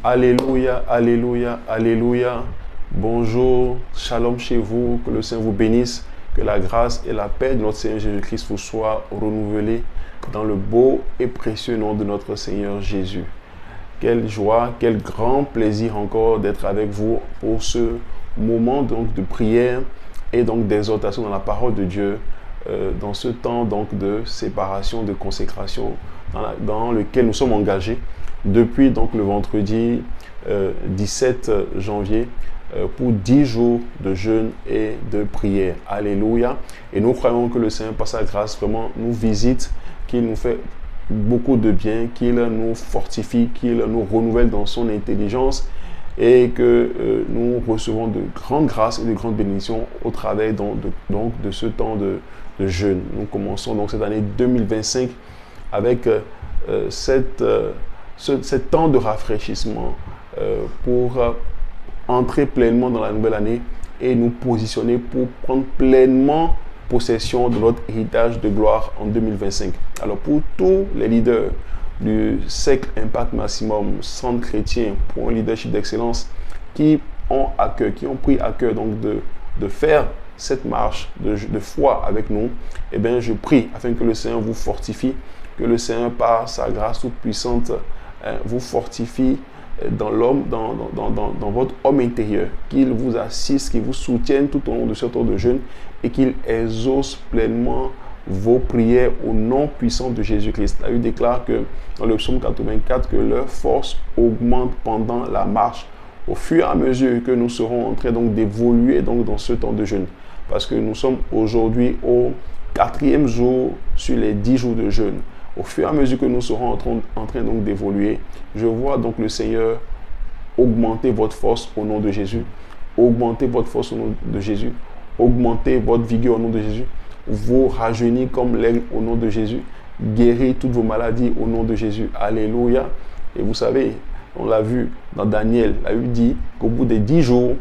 Alléluia, alléluia, alléluia. Bonjour, shalom chez vous, que le Seigneur vous bénisse, que la grâce et la paix de notre Seigneur Jésus-Christ vous soient renouvelées dans le beau et précieux nom de notre Seigneur Jésus. Quelle joie, quel grand plaisir encore d'être avec vous pour ce moment donc de prière et donc d'exhortation dans la parole de Dieu, dans ce temps donc de séparation, de consécration dans lequel nous sommes engagés depuis donc le vendredi 17 janvier pour 10 jours de jeûne et de prière. Alléluia. Et nous croyons que le Seigneur, par sa grâce, vraiment nous visite, qu'il nous fait beaucoup de bien, qu'il nous fortifie, qu'il nous renouvelle dans son intelligence et que nous recevons de grandes grâces et de grandes bénédictions au travers donc de ce temps de jeûne. Nous commençons donc cette année 2025 avec cet temps de rafraîchissement pour entrer pleinement dans la nouvelle année et nous positionner pour prendre pleinement possession de notre héritage de gloire en 2025. Alors pour tous les leaders du Cercle Impact Maximum, centre chrétien pour un leadership d'excellence qui ont pris à cœur donc de faire cette marche de foi avec nous, eh bien je prie afin que le Seigneur vous fortifie, que le Seigneur par sa grâce toute puissante vous fortifie dans votre homme intérieur, qu'il vous assiste, qu'il vous soutienne tout au long de ce temps de jeûne et qu'il exauce pleinement vos prières au nom puissant de Jésus-Christ. La Bible déclare que dans le psaume 84 que leur force augmente pendant la marche au fur et à mesure que nous serons en train donc d'évoluer donc dans ce temps de jeûne, parce que nous sommes aujourd'hui au 4e jour sur les 10 jours de jeûne. Au fur et à mesure que nous serons en train donc d'évoluer, je vois donc le Seigneur augmenter votre force au nom de Jésus, augmenter votre force au nom de Jésus, augmenter votre vigueur au nom de Jésus, vous rajeunir comme l'aigle au nom de Jésus, guérir toutes vos maladies au nom de Jésus. Alléluia. Et vous savez, on l'a vu dans Daniel, la Bible dit qu'au bout des 10 jours,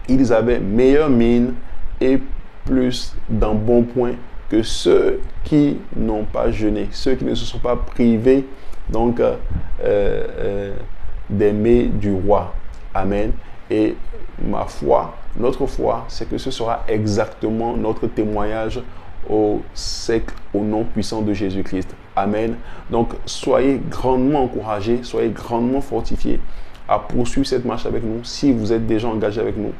ils avaient meilleure mine et plus d'embonpoint que ceux qui n'ont pas jeûné, ceux qui ne se sont pas privés donc des mets du roi. Amen. Et ma foi, notre foi, c'est que ce sera exactement notre témoignage au siècle, au nom puissant de Jésus-Christ. Amen. Donc, soyez grandement encouragés, soyez grandement fortifiés à poursuivre cette marche avec nous. Si vous êtes déjà engagés avec nous,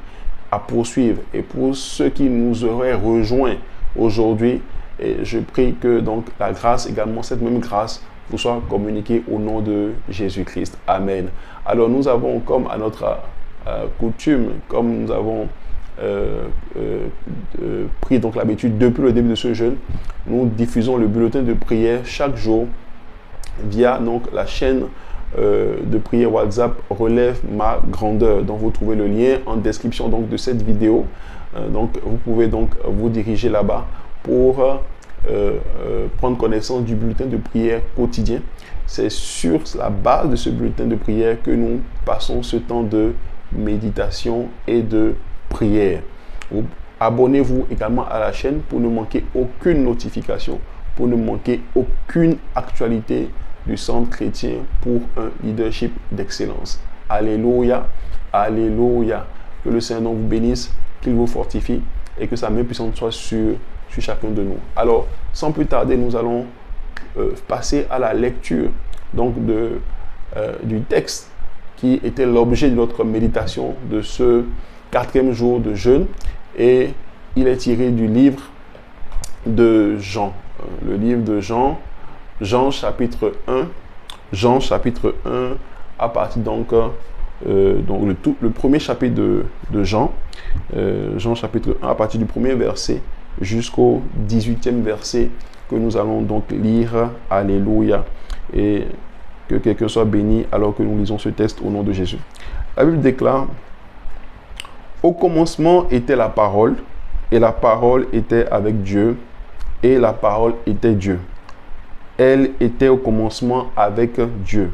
à poursuivre. Et pour ceux qui nous auraient rejoints aujourd'hui, et je prie que donc la grâce également, cette même grâce, vous soit communiquée au nom de Jésus-Christ. Amen. Alors nous avons comme à notre coutume, comme nous avons pris donc l'habitude depuis le début de ce jeûne, nous diffusons le bulletin de prière chaque jour via donc la chaîne de prière WhatsApp Relève ma grandeur, dont vous trouvez le lien en description donc de cette vidéo. Donc vous pouvez donc vous diriger là-bas pour prendre connaissance du bulletin de prière quotidien. C'est sur la base de ce bulletin de prière que nous passons ce temps de méditation et de prière. Abonnez-vous également à la chaîne pour ne manquer aucune notification, pour ne manquer aucune actualité du centre chrétien pour un leadership d'excellence. Alléluia, alléluia. Que le Seigneur vous bénisse, qu'il vous fortifie et que sa main puissante soit sur chacun de nous. Alors, sans plus tarder, nous allons passer à la lecture donc du texte qui était l'objet de notre méditation de ce 4e jour de jeûne, et il est tiré du livre de Jean. Le livre de Jean, Jean chapitre 1, à partir donc le premier chapitre de Jean, Jean chapitre 1, à partir du premier verset jusqu'au 18e verset que nous allons donc lire. Alléluia. Et que quelqu'un soit béni alors que nous lisons ce texte au nom de Jésus. La Bible déclare: au commencement était la parole, et la parole était avec Dieu, et la parole était Dieu. Elle était au commencement avec Dieu.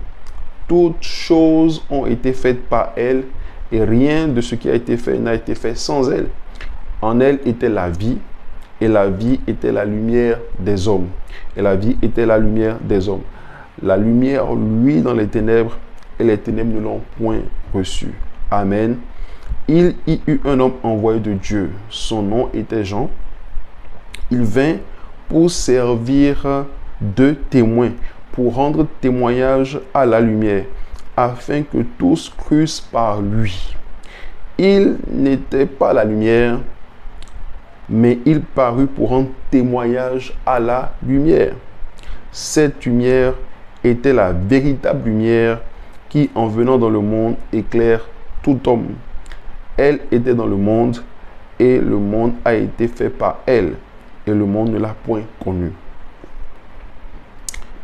Toutes choses ont été faites par elle, et rien de ce qui a été fait n'a été fait sans elle. En elle était la vie, et la vie était la lumière des hommes. Et la vie était la lumière des hommes. La lumière luit dans les ténèbres, et les ténèbres ne l'ont point reçu. Amen. Il y eut un homme envoyé de Dieu. Son nom était Jean. Il vint pour servir de témoin, pour rendre témoignage à la lumière, afin que tous crussent par lui. Il n'était pas la lumière, mais il parut pour rendre témoignage à la lumière. Cette lumière était la véritable lumière qui, en venant dans le monde, éclaire tout homme. Elle était dans le monde, et le monde a été fait par elle, et le monde ne l'a point connue.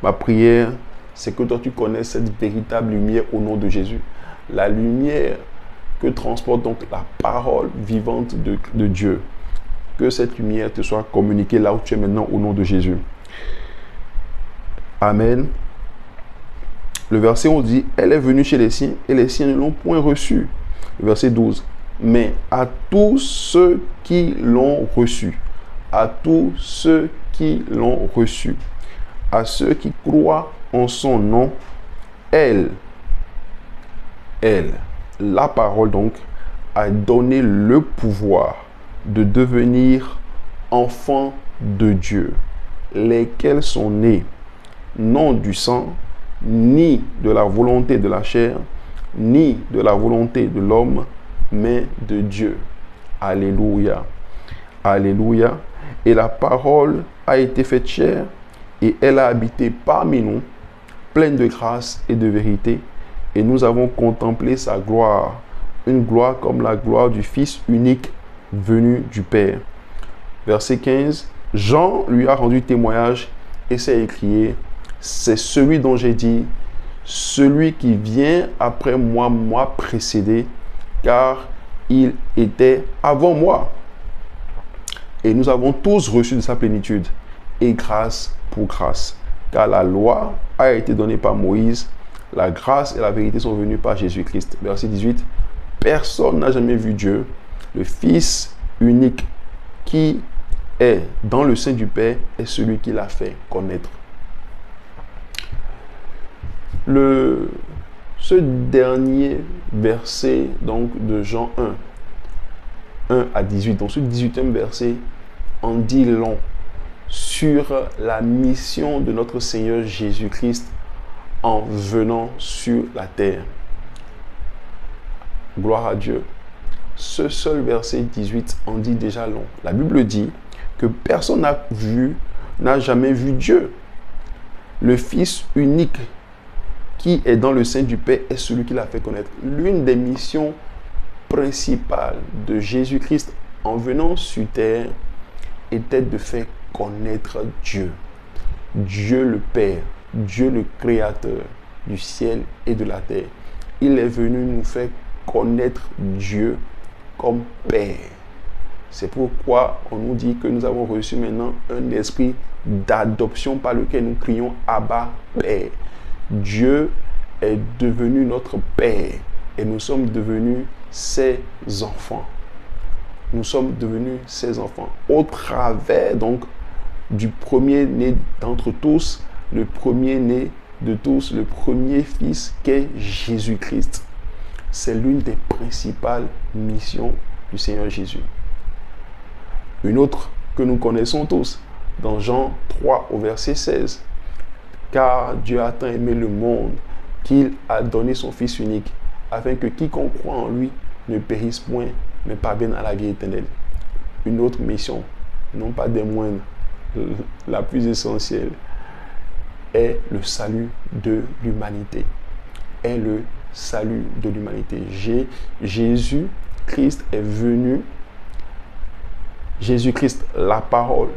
Ma prière, c'est que toi tu connaisses cette véritable lumière au nom de Jésus. La lumière que transporte donc la parole vivante de Dieu. Que cette lumière te soit communiquée là où tu es maintenant au nom de Jésus. Amen. Le verset 11 dit, elle est venue chez les siens et les siens ne l'ont point reçue. Le verset 12, mais à tous ceux qui l'ont reçue, à tous ceux qui l'ont reçue, à ceux qui croient en son nom, elle, la parole donc, a donné le pouvoir de devenir enfants de Dieu, lesquels sont nés, non du sang, ni de la volonté de la chair, ni de la volonté de l'homme, mais de Dieu. Alléluia. Alléluia. Et la parole a été faite chair, et elle a habité parmi nous, pleine de grâce et de vérité, et nous avons contemplé sa gloire, une gloire comme la gloire du Fils unique venu du Père. Verset 15, Jean lui a rendu témoignage et s'est écrié, c'est celui dont j'ai dit, celui qui vient après moi m'a précédé, car il était avant moi. Et nous avons tous reçu de sa plénitude, et grâce pour grâce. Car la loi a été donnée par Moïse, la grâce et la vérité sont venues par Jésus-Christ. Verset 18, personne n'a jamais vu Dieu, le Fils unique qui est dans le sein du Père est celui qui l'a fait connaître. Ce dernier verset donc de Jean 1 à 18, donc ce 18e verset en dit long sur la mission de notre Seigneur Jésus-Christ en venant sur la terre. Gloire à Dieu. Ce seul verset 18 en dit déjà long. La Bible dit que personne n'a jamais vu Dieu. Le Fils unique qui est dans le sein du Père est celui qui l'a fait connaître. L'une des missions principales de Jésus-Christ en venant sur terre était de faire connaître Dieu. Dieu le Père, Dieu le Créateur du ciel et de la terre. Il est venu nous faire connaître Dieu comme Père. C'est pourquoi on nous dit que nous avons reçu maintenant un esprit d'adoption par lequel nous crions Abba, Père. Dieu est devenu notre Père et nous sommes devenus ses enfants. Nous sommes devenus ses enfants au travers donc du premier-né d'entre tous, le premier-né de tous, le premier fils qu'est Jésus-Christ. C'est l'une des principales missions du Seigneur Jésus. Une autre que nous connaissons tous, dans Jean 3 au verset 16. Car Dieu a tant aimé le monde qu'il a donné son Fils unique, afin que quiconque croit en lui ne périsse point, mais parvienne à la vie éternelle. Une autre mission, non pas des moindres, la plus essentielle, est le salut de l'humanité. Est le salut de l'humanité. Jésus-Christ est venu, Jésus-Christ, la parole,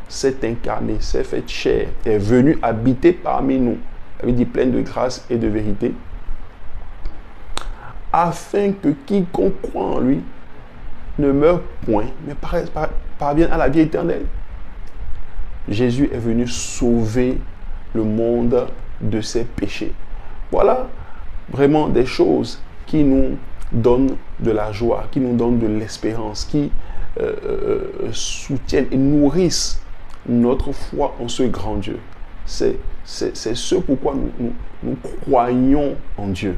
s'est incarné, s'est fait chair, est venu habiter parmi nous, il dit plein de grâce et de vérité, afin que quiconque croit en lui ne meure point, mais parvienne à la vie éternelle. Jésus est venu sauver le monde de ses péchés. Voilà vraiment des choses qui nous donnent de la joie, qui nous donnent de l'espérance, qui soutiennent et nourrissent notre foi en ce grand Dieu. C'est ce pourquoi nous croyons en Dieu.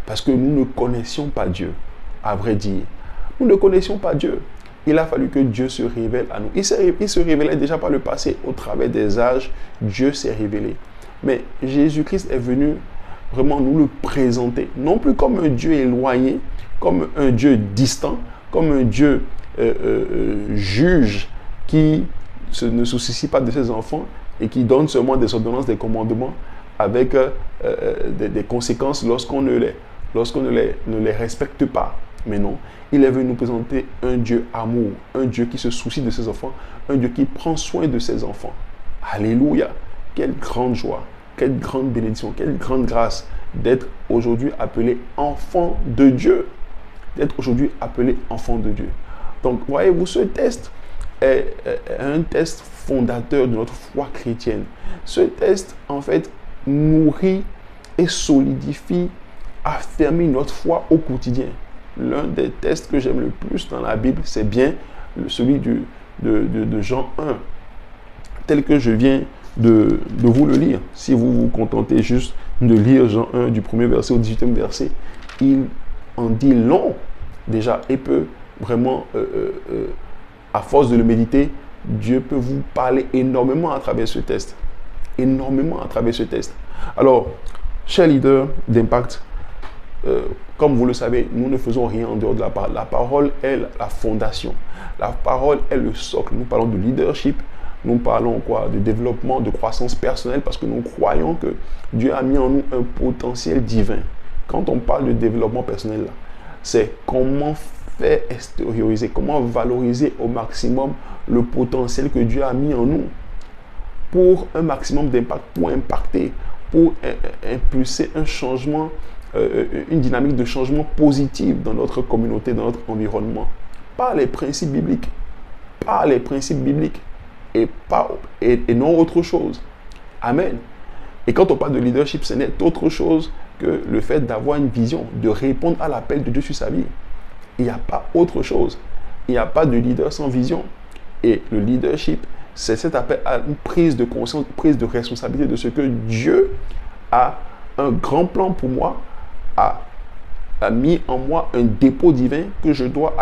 Parce que nous ne connaissions pas Dieu, à vrai dire. Nous ne connaissions pas Dieu. Il a fallu que Dieu se révèle à nous. Il se révélait déjà par le passé. Au travers des âges, Dieu s'est révélé. Mais Jésus-Christ est venu vraiment nous le présenter. Non plus comme un Dieu éloigné, comme un Dieu distant, comme un Dieu juge qui ne se soucie pas de ses enfants et qui donne seulement des ordonnances, des commandements avec des conséquences lorsqu'on ne les respecte pas. Mais non, il est venu nous présenter un Dieu amour, un Dieu qui se soucie de ses enfants, un Dieu qui prend soin de ses enfants. Alléluia! Quelle grande joie, quelle grande bénédiction, quelle grande grâce d'être aujourd'hui appelé enfant de Dieu. D'être aujourd'hui appelé enfant de Dieu. Donc, voyez-vous, ce test est un test fondateur de notre foi chrétienne. Ce test, en fait, nourrit et solidifie, affermit notre foi au quotidien. L'un des tests que j'aime le plus dans la Bible, c'est bien celui de Jean 1, tel que je viens de vous le lire. Si vous vous contentez juste de lire Jean 1 du 1er verset au 18e verset, il en dit long déjà et peut vraiment, à force de le méditer, Dieu peut vous parler énormément à travers ce test. Énormément à travers ce test. Alors, chers leaders d'Impact, comme vous le savez, nous ne faisons rien en dehors de la parole. La parole est la fondation. La parole est le socle. Nous parlons de leadership. Nous parlons de développement, de croissance personnelle parce que nous croyons que Dieu a mis en nous un potentiel divin. Quand on parle de développement personnel, c'est comment faire extérioriser, comment valoriser au maximum le potentiel que Dieu a mis en nous pour un maximum d'impact, pour impacter, pour impulser un changement, une dynamique de changement positive dans notre communauté, dans notre environnement. Par les principes bibliques. Par les principes bibliques. Et non autre chose. Amen. Et quand on parle de leadership, ce n'est autre chose que le fait d'avoir une vision, de répondre à l'appel de Dieu sur sa vie. Il n'y a pas autre chose. Il n'y a pas de leader sans vision. Et le leadership, c'est cet appel à une prise de conscience, une prise de responsabilité de ce que Dieu a un grand plan pour moi, a mis en moi un dépôt divin que je dois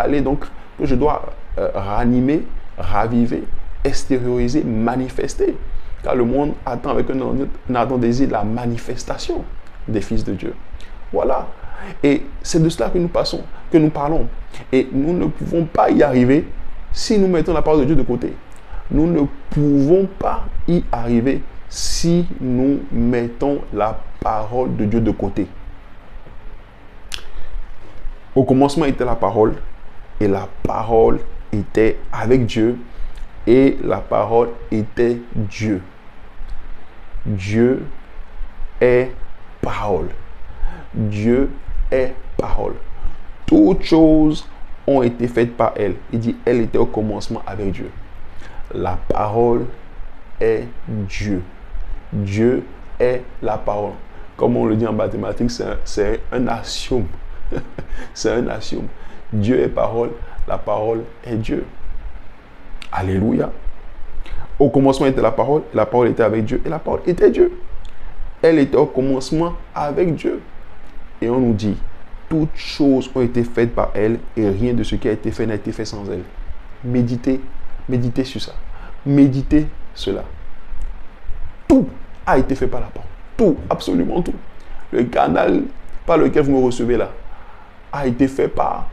ranimer, raviver, extérioriser, manifester. Car le monde attend avec un ardent désir la manifestation des fils de Dieu. Voilà. Et c'est de cela que nous parlons. Et nous ne pouvons pas y arriver si nous mettons la parole de Dieu de côté. Nous ne pouvons pas y arriver si nous mettons la parole de Dieu de côté. Au commencement était la parole, et la parole était avec Dieu, et la parole était Dieu. Dieu est parole. Dieu est parole. Toutes choses ont été faites par elle. Il dit, elle était au commencement avec Dieu. La parole est Dieu. Dieu est la parole. Comme on le dit en mathématiques, c'est un axiome. C'est un axiome. Dieu est parole. La parole est Dieu. Alléluia. Au commencement était la parole était avec Dieu, et la parole était Dieu. Elle était au commencement avec Dieu. Et on nous dit, toutes choses ont été faites par elle, et rien de ce qui a été fait n'a été fait sans elle. Méditez sur ça. Méditez cela. Tout a été fait par la parole. Tout, absolument tout. Le canal par lequel vous me recevez là a été fait par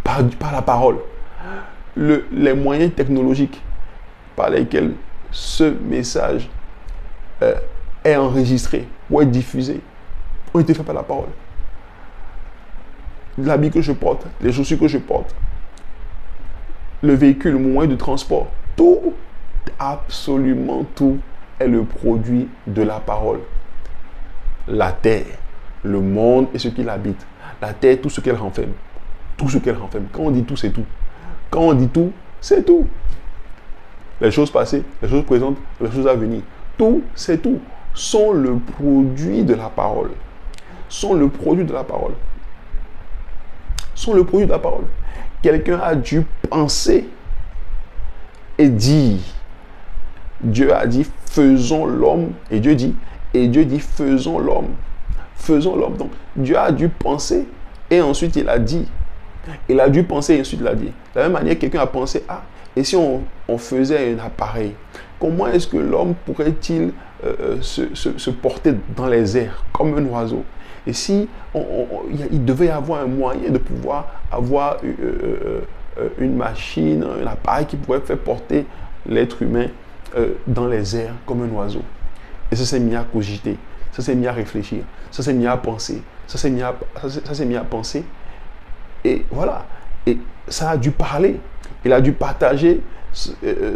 la parole. Les moyens technologiques par lesquels ce message est enregistré ou est diffusé ont été faits par la parole. L'habit que je porte, les chaussures que je porte, le véhicule, le moyen de transport, tout, absolument tout est le produit de la parole. La terre, le monde et ce qui l'habite. La terre, tout ce qu'elle renferme. Tout ce qu'elle renferme. Quand on dit tout, c'est tout. Quand on dit tout, c'est tout. Les choses passées, les choses présentes, les choses à venir. Tout, c'est tout. Sont le produit de la parole. Sont le produit de la parole. Sont le produit de la parole. Quelqu'un a dû penser et dire. Dieu a dit, faisons l'homme. Et Dieu dit, faisons l'homme. faisons l'homme. Donc, Dieu a dû penser et ensuite il a dit. Il a dû penser et ensuite il a dit. De la même manière, quelqu'un a pensé, ah, et si on faisait un appareil, comment est-ce que l'homme pourrait-il se porter dans les airs comme un oiseau? Et si il devait y avoir un moyen de pouvoir avoir une machine, un appareil qui pourrait faire porter l'être humain dans les airs comme un oiseau. Et ça s'est mis à cogiter, ça s'est mis à réfléchir, ça s'est mis à penser, ça s'est mis à penser. Et voilà, et ça a dû parler. Il a dû partager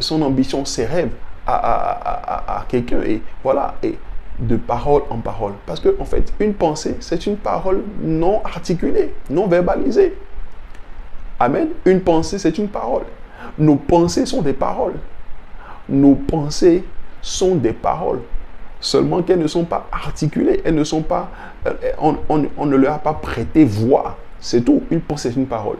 son ambition, ses rêves à quelqu'un. Et voilà, et de parole en parole. Parce que, en fait, une pensée, c'est une parole non articulée, non verbalisée. Amen. Une pensée, c'est une parole. Nos pensées sont des paroles. Nos pensées sont des paroles. Seulement qu'elles ne sont pas articulées. Elles ne sont pas... on ne leur a pas prêté voix. C'est tout. Une pensée, c'est une parole.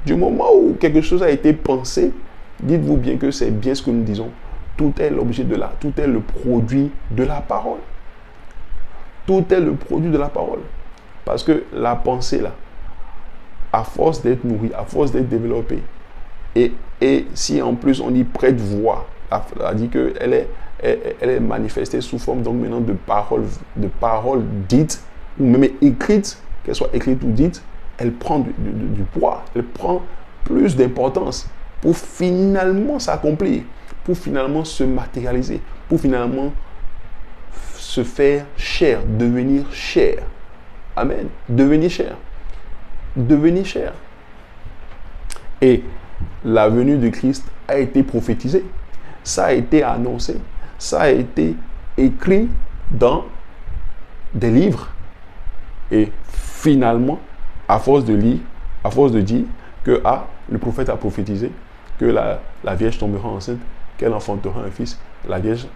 Du moment où quelque chose a été pensé, dites-vous bien que c'est bien ce que nous disons. Tout est l'objet de la... Tout est le produit de la parole. Tout est le produit de la parole. Parce que la pensée, là, à force d'être nourrie, à force d'être développée, et si en plus on y prête voix, c'est-à-dire qu'elle est manifestée sous forme donc maintenant de paroles dites, ou même écrites, qu'elles soient écrites ou dites, elle prend du poids, elle prend plus d'importance pour finalement s'accomplir, pour finalement se matérialiser, pour finalement se faire chair, devenir chair. Amen. Devenir chair. Devenir chair. Et la venue de Christ a été prophétisée. Ça a été annoncé. Ça a été écrit dans des livres. Et finalement, à force de lire, à force de dire que le prophète a prophétisé, que la Vierge tombera enceinte, qu'elle enfantera un fils. La Vierge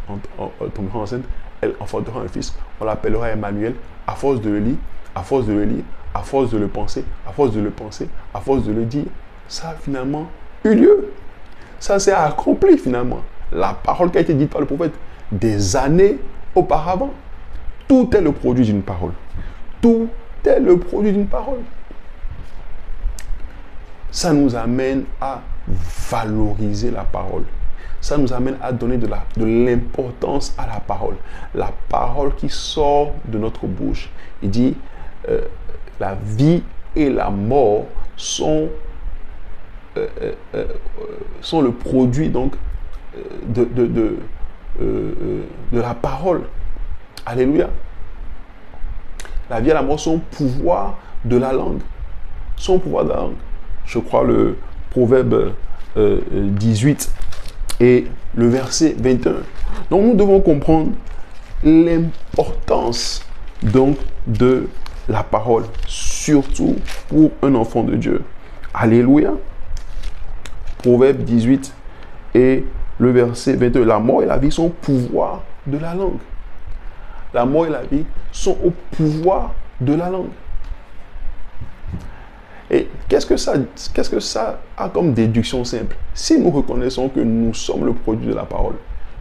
tombera enceinte, elle enfantera un fils. On l'appellera Emmanuel. À force de le lire, à force de le lire, à force de le penser, à force de le penser, à force de le dire, ça a finalement eu lieu. Ça s'est accompli finalement. La parole qui a été dite par le prophète des années auparavant. Tout est le produit d'une parole. Tout est le produit d'une parole. Ça nous amène à valoriser la parole. Ça nous amène à donner de l'importance à la parole. La parole qui sort de notre bouche. Il dit, la vie et la mort sont le produit donc de la parole. Alléluia. La vie et la mort sont pouvoir de la langue. Sont pouvoir de la langue. Je crois le Proverbe 18 et le verset 21. Donc nous devons comprendre l'importance donc de la parole, surtout pour un enfant de Dieu. Alléluia. Proverbe 18 et le verset 22. La mort et la vie sont au pouvoir de la langue. La mort et la vie sont au pouvoir de la langue. Et qu'est-ce que ça a comme déduction simple? Si nous reconnaissons que nous sommes le produit de la parole,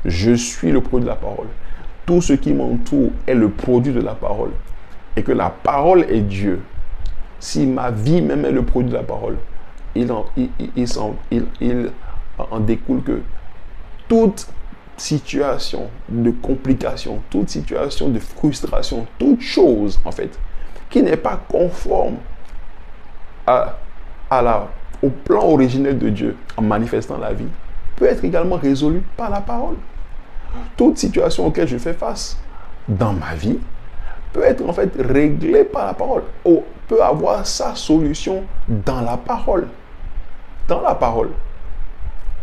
je suis le produit de la parole, tout ce qui m'entoure est le produit de la parole, et que la parole est Dieu, si ma vie même est le produit de la parole, il en découle que toute situation de complication, toute situation de frustration, toute chose en fait qui n'est pas conforme au plan originel de Dieu en manifestant la vie, peut être également résolue par la parole. Toute situation auquel je fais face dans ma vie peut être en fait réglée par la parole, ou peut avoir sa solution dans la parole. Dans la parole.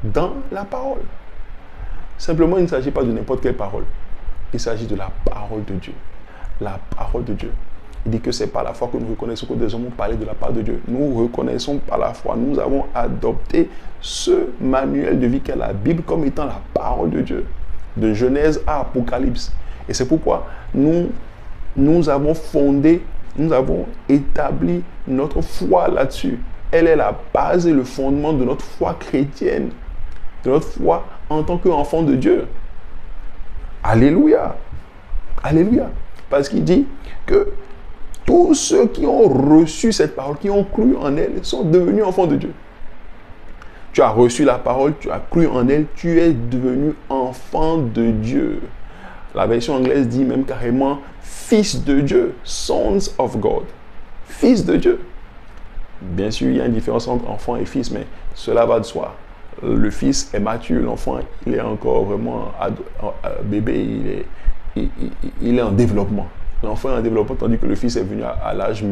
Dans la parole. Simplement, il ne s'agit pas de n'importe quelle parole. Il s'agit de la parole de Dieu. La parole de Dieu. Il dit que c'est par la foi que nous reconnaissons que des hommes ont parlé de la part de Dieu. Nous reconnaissons par la foi. Nous avons adopté ce manuel de vie qu'est la Bible comme étant la parole de Dieu. De Genèse à Apocalypse. Et c'est pourquoi nous avons fondé, nous avons établi notre foi là-dessus. Elle est la base et le fondement de notre foi chrétienne. De notre foi en tant qu'enfant de Dieu. Alléluia. Alléluia. Parce qu'il dit que Tous ceux qui ont reçu cette parole, qui ont cru en elle, sont devenus enfants de Dieu. Tu as reçu la parole, tu as cru en elle, tu es devenu enfant de Dieu. La version anglaise dit même carrément fils de Dieu, sons of God, fils de Dieu. Bien sûr, il y a une différence entre enfant et fils, mais cela va de soi. Le fils est mature, l'enfant, il est encore vraiment bébé, il est en développement. L'enfant est en développement, tandis que le fils est venu à l'âge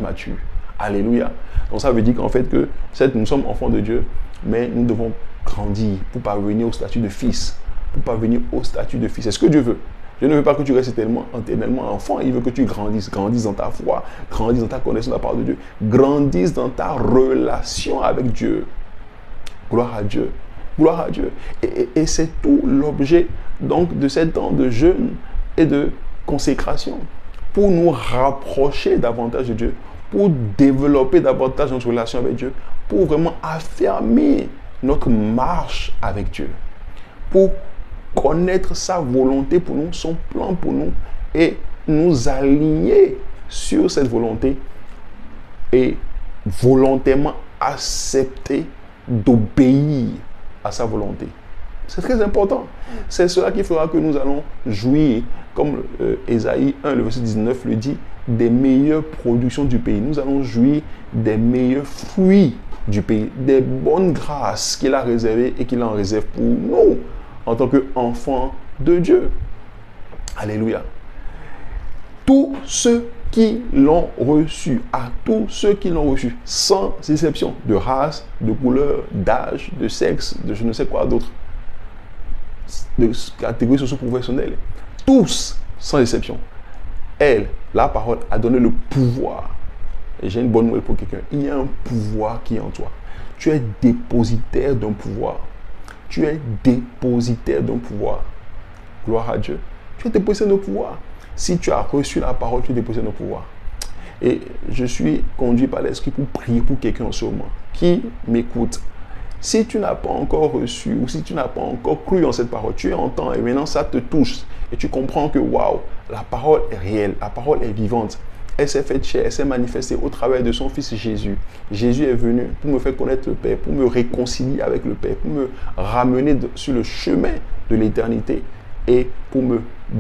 mature. Alléluia. Donc ça veut dire qu'en fait, certes, nous sommes enfants de Dieu, mais nous devons grandir pour parvenir au statut de fils. Pour parvenir au statut de fils. C'est ce que Dieu veut. Dieu ne veut pas que tu restes éternellement enfant. Il veut que tu grandisses. Grandisses dans ta foi. Grandisses dans ta connaissance de la parole de Dieu. Grandisses dans ta relation avec Dieu. Gloire à Dieu. Gloire à Dieu. Et c'est tout l'objet donc de ces temps de jeûne et de consécration. Pour nous rapprocher davantage de Dieu. Pour développer davantage notre relation avec Dieu. Pour vraiment affermir notre marche avec Dieu. Pour connaître sa volonté pour nous, son plan pour nous, et nous aligner sur cette volonté et volontairement accepter d'obéir à sa volonté. C'est très important. C'est cela qui fera que nous allons jouir, comme Ésaïe 1, le verset 19 le dit, des meilleures productions du pays. Nous allons jouir des meilleurs fruits du pays, des bonnes grâces qu'il a réservées et qu'il en réserve pour nous en tant qu'enfants de Dieu. Alléluia. Tous ceux qui l'ont reçu, à tous ceux qui l'ont reçu, sans exception, de race, de couleur, d'âge, de sexe, de je ne sais quoi d'autre, de catégorie socio-professionnelle, tous, sans exception, elle, la parole, a donné le pouvoir. Et j'ai une bonne nouvelle pour quelqu'un. Il y a un pouvoir qui est en toi. Tu es dépositaire d'un pouvoir. Tu es dépositaire d'un pouvoir. Gloire à Dieu. Tu es dépositaire d'un pouvoir. Si tu as reçu la parole, tu es dépositaire d'un pouvoir. Et je suis conduit par l'Esprit pour prier pour quelqu'un en ce moment qui m'écoute. Si tu n'as pas encore reçu ou si tu n'as pas encore cru en cette parole, tu entends et maintenant ça te touche. Et tu comprends que waouh, la parole est réelle, la parole est vivante. Elle s'est faite chair, elle s'est manifestée au travers de son Fils Jésus. Jésus est venu pour me faire connaître le Père, pour me réconcilier avec le Père, pour me ramener sur le chemin de l'éternité et pour me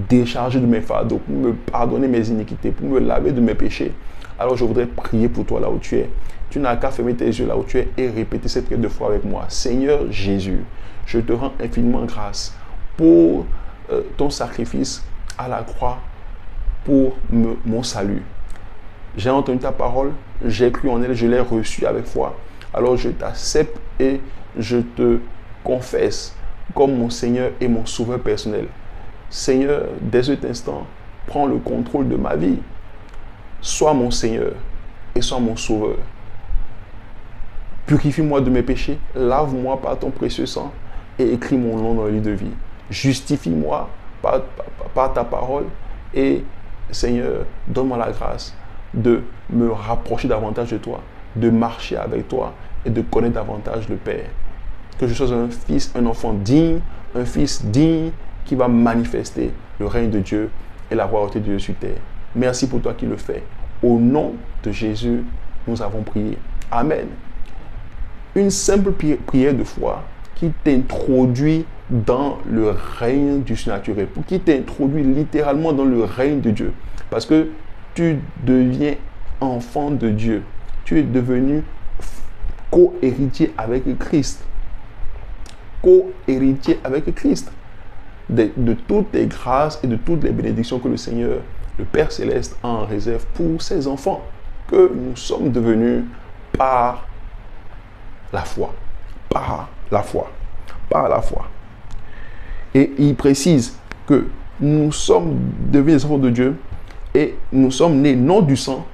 décharger de mes fardeaux, pour me pardonner mes iniquités, pour me laver de mes péchés. Alors je voudrais prier pour toi là où tu es. Tu n'as qu'à fermer tes yeux là où tu es et répéter cette prière 2 fois avec moi. Seigneur Jésus, je te rends infiniment grâce pour ton sacrifice à la croix pour mon salut. J'ai entendu ta parole, j'ai cru en elle, je l'ai reçue avec foi. Alors je t'accepte et je te confesse comme mon Seigneur et mon Sauveur personnel. Seigneur, dès cet instant, prends le contrôle de ma vie. Sois mon Seigneur et sois mon Sauveur. Purifie-moi de mes péchés, lave-moi par ton précieux sang et écris mon nom dans le livre de vie. Justifie-moi par ta parole et Seigneur, donne-moi la grâce de me rapprocher davantage de toi, de marcher avec toi et de connaître davantage le Père. Que je sois un fils, un enfant digne, un fils digne qui va manifester le règne de Dieu et la royauté de Dieu sur terre. Merci pour toi qui le fais. Au nom de Jésus, nous avons prié. Amen. Une simple prière de foi qui t'introduit dans le règne du surnaturel, qui t'introduit littéralement dans le règne de Dieu. Parce que tu deviens enfant de Dieu. Tu es devenu co-héritier avec Christ. Co-héritier avec Christ. De toutes les grâces et de toutes les bénédictions que le Seigneur, le Père Céleste, a en réserve pour ses enfants, que nous sommes devenus par la foi. Par la foi. Par la foi. Et il précise que nous sommes devenus des enfants de Dieu et nous sommes nés non du sang,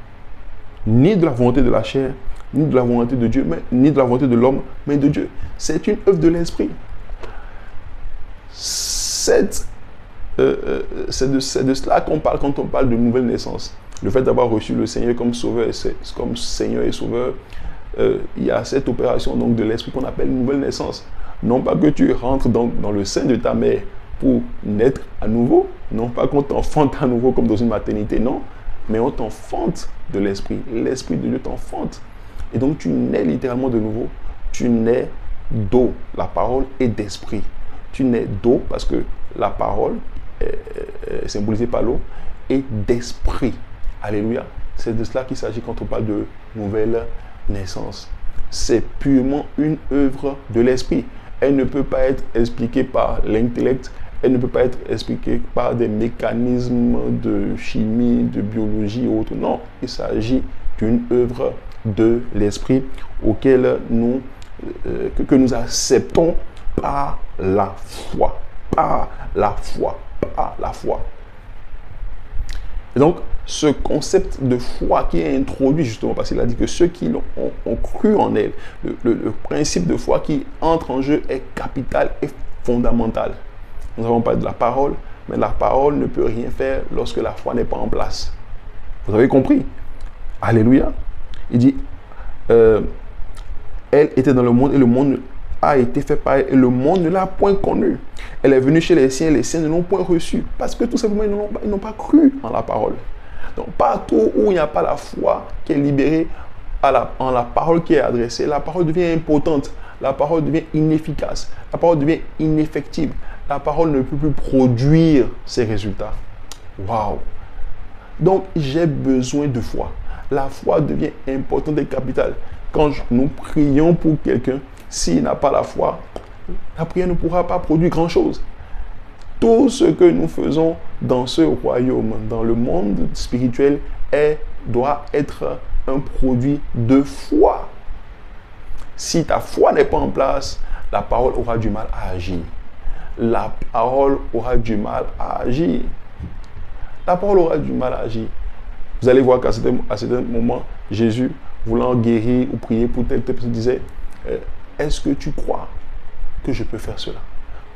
ni de la volonté de la chair, ni de la volonté de Dieu, ni de la volonté de l'homme, mais de Dieu. C'est une œuvre de l'esprit. C'est de cela qu'on parle quand on parle de nouvelle naissance. Le fait d'avoir reçu le Seigneur comme sauveur, comme Seigneur et sauveur, il y a cette opération donc de l'esprit qu'on appelle nouvelle naissance. Non pas que tu rentres dans le sein de ta mère pour naître à nouveau, non pas qu'on t'enfante à nouveau comme dans une maternité, non. mais on t'enfante de l'Esprit. L'Esprit de Dieu t'enfante. Et donc, tu nais littéralement de nouveau. Tu nais d'eau, la parole, et d'esprit. Tu nais d'eau parce que la parole est symbolisée par l'eau, et d'esprit. Alléluia. C'est de cela qu'il s'agit quand on parle de nouvelle naissance. C'est purement une œuvre de l'esprit. Elle ne peut pas être expliquée par l'intellect. Elle ne peut pas être expliquée par des mécanismes de chimie, de biologie ou autre. Non, il s'agit d'une œuvre de l'esprit auquel que nous acceptons par la foi. Par la foi. Par la foi. Et donc, ce concept de foi qui est introduit justement, parce qu'il a dit que ceux qui ont cru en elle, le principe de foi qui entre en jeu est capital et fondamental. Nous avons parlé de la parole, mais la parole ne peut rien faire lorsque la foi n'est pas en place. Vous avez compris? Alléluia. Il dit, elle était dans le monde et le monde a été fait par elle et le monde ne l'a point connue. Elle est venue chez les siens ne l'ont point reçue parce que tout simplement ils n'ont pas cru en la parole. Donc partout où il n'y a pas la foi qui est libérée en la parole qui est adressée, la parole devient impotente, la parole devient inefficace, la parole devient ineffective, la parole ne peut plus produire ses résultats. Waouh! Donc j'ai besoin de foi. La foi devient importante et capitale. Quand nous prions pour quelqu'un, s'il n'a pas la foi, la prière ne pourra pas produire grand-chose. Tout ce que nous faisons dans ce royaume, dans le monde spirituel, doit être un produit de foi. Si ta foi n'est pas en place, la parole aura du mal à agir. La parole aura du mal à agir. La parole aura du mal à agir. Vous allez voir qu'à certains moments, Jésus, voulant guérir ou prier pour telle personne, disait, est-ce que tu crois que je peux faire cela?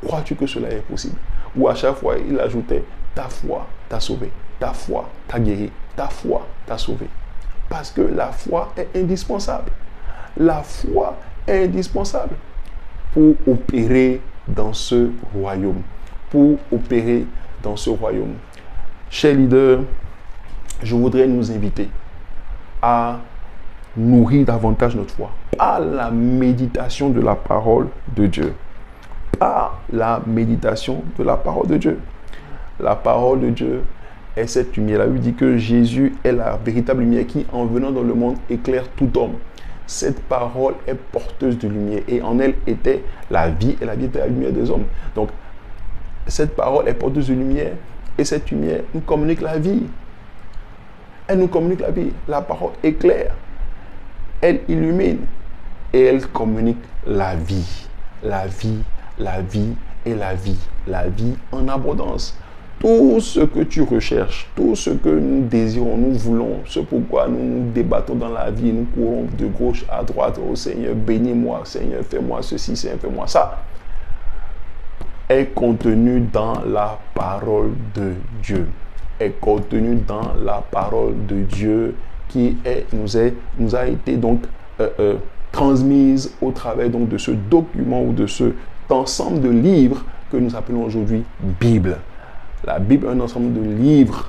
Crois-tu que cela est possible? Ou à chaque fois, il ajoutait, ta foi t'a sauvé, ta foi t'a guéri, ta foi t'a sauvé. Parce que la foi est indispensable. La foi est indispensable pour opérer dans ce royaume. Pour opérer dans ce royaume. Chers leaders, je voudrais nous inviter à nourrir davantage notre foi par la méditation de la parole de Dieu. Par la méditation de la parole de Dieu. La parole de Dieu est cette lumière. La Bible dit que Jésus est la véritable lumière qui, en venant dans le monde, éclaire tout homme. Cette parole est porteuse de lumière et en elle était la vie et la vie était la lumière des hommes. Donc, cette parole est porteuse de lumière et cette lumière nous communique la vie. Elle nous communique la vie. La parole éclaire. Elle illumine et elle communique la vie. La vie, la vie et la vie. La vie en abondance. Tout ce que tu recherches, tout ce que nous désirons, nous voulons, ce pourquoi nous nous débattons dans la vie, nous courons de gauche à droite, oh Seigneur, bénis-moi, Seigneur, fais-moi ceci, Seigneur, fais-moi ça, est contenu dans la parole de Dieu. Est contenu dans la parole de Dieu qui nous a été donc transmise au travers donc de ce document ou de cet ensemble de livres que nous appelons aujourd'hui Bible. La Bible est un ensemble de livres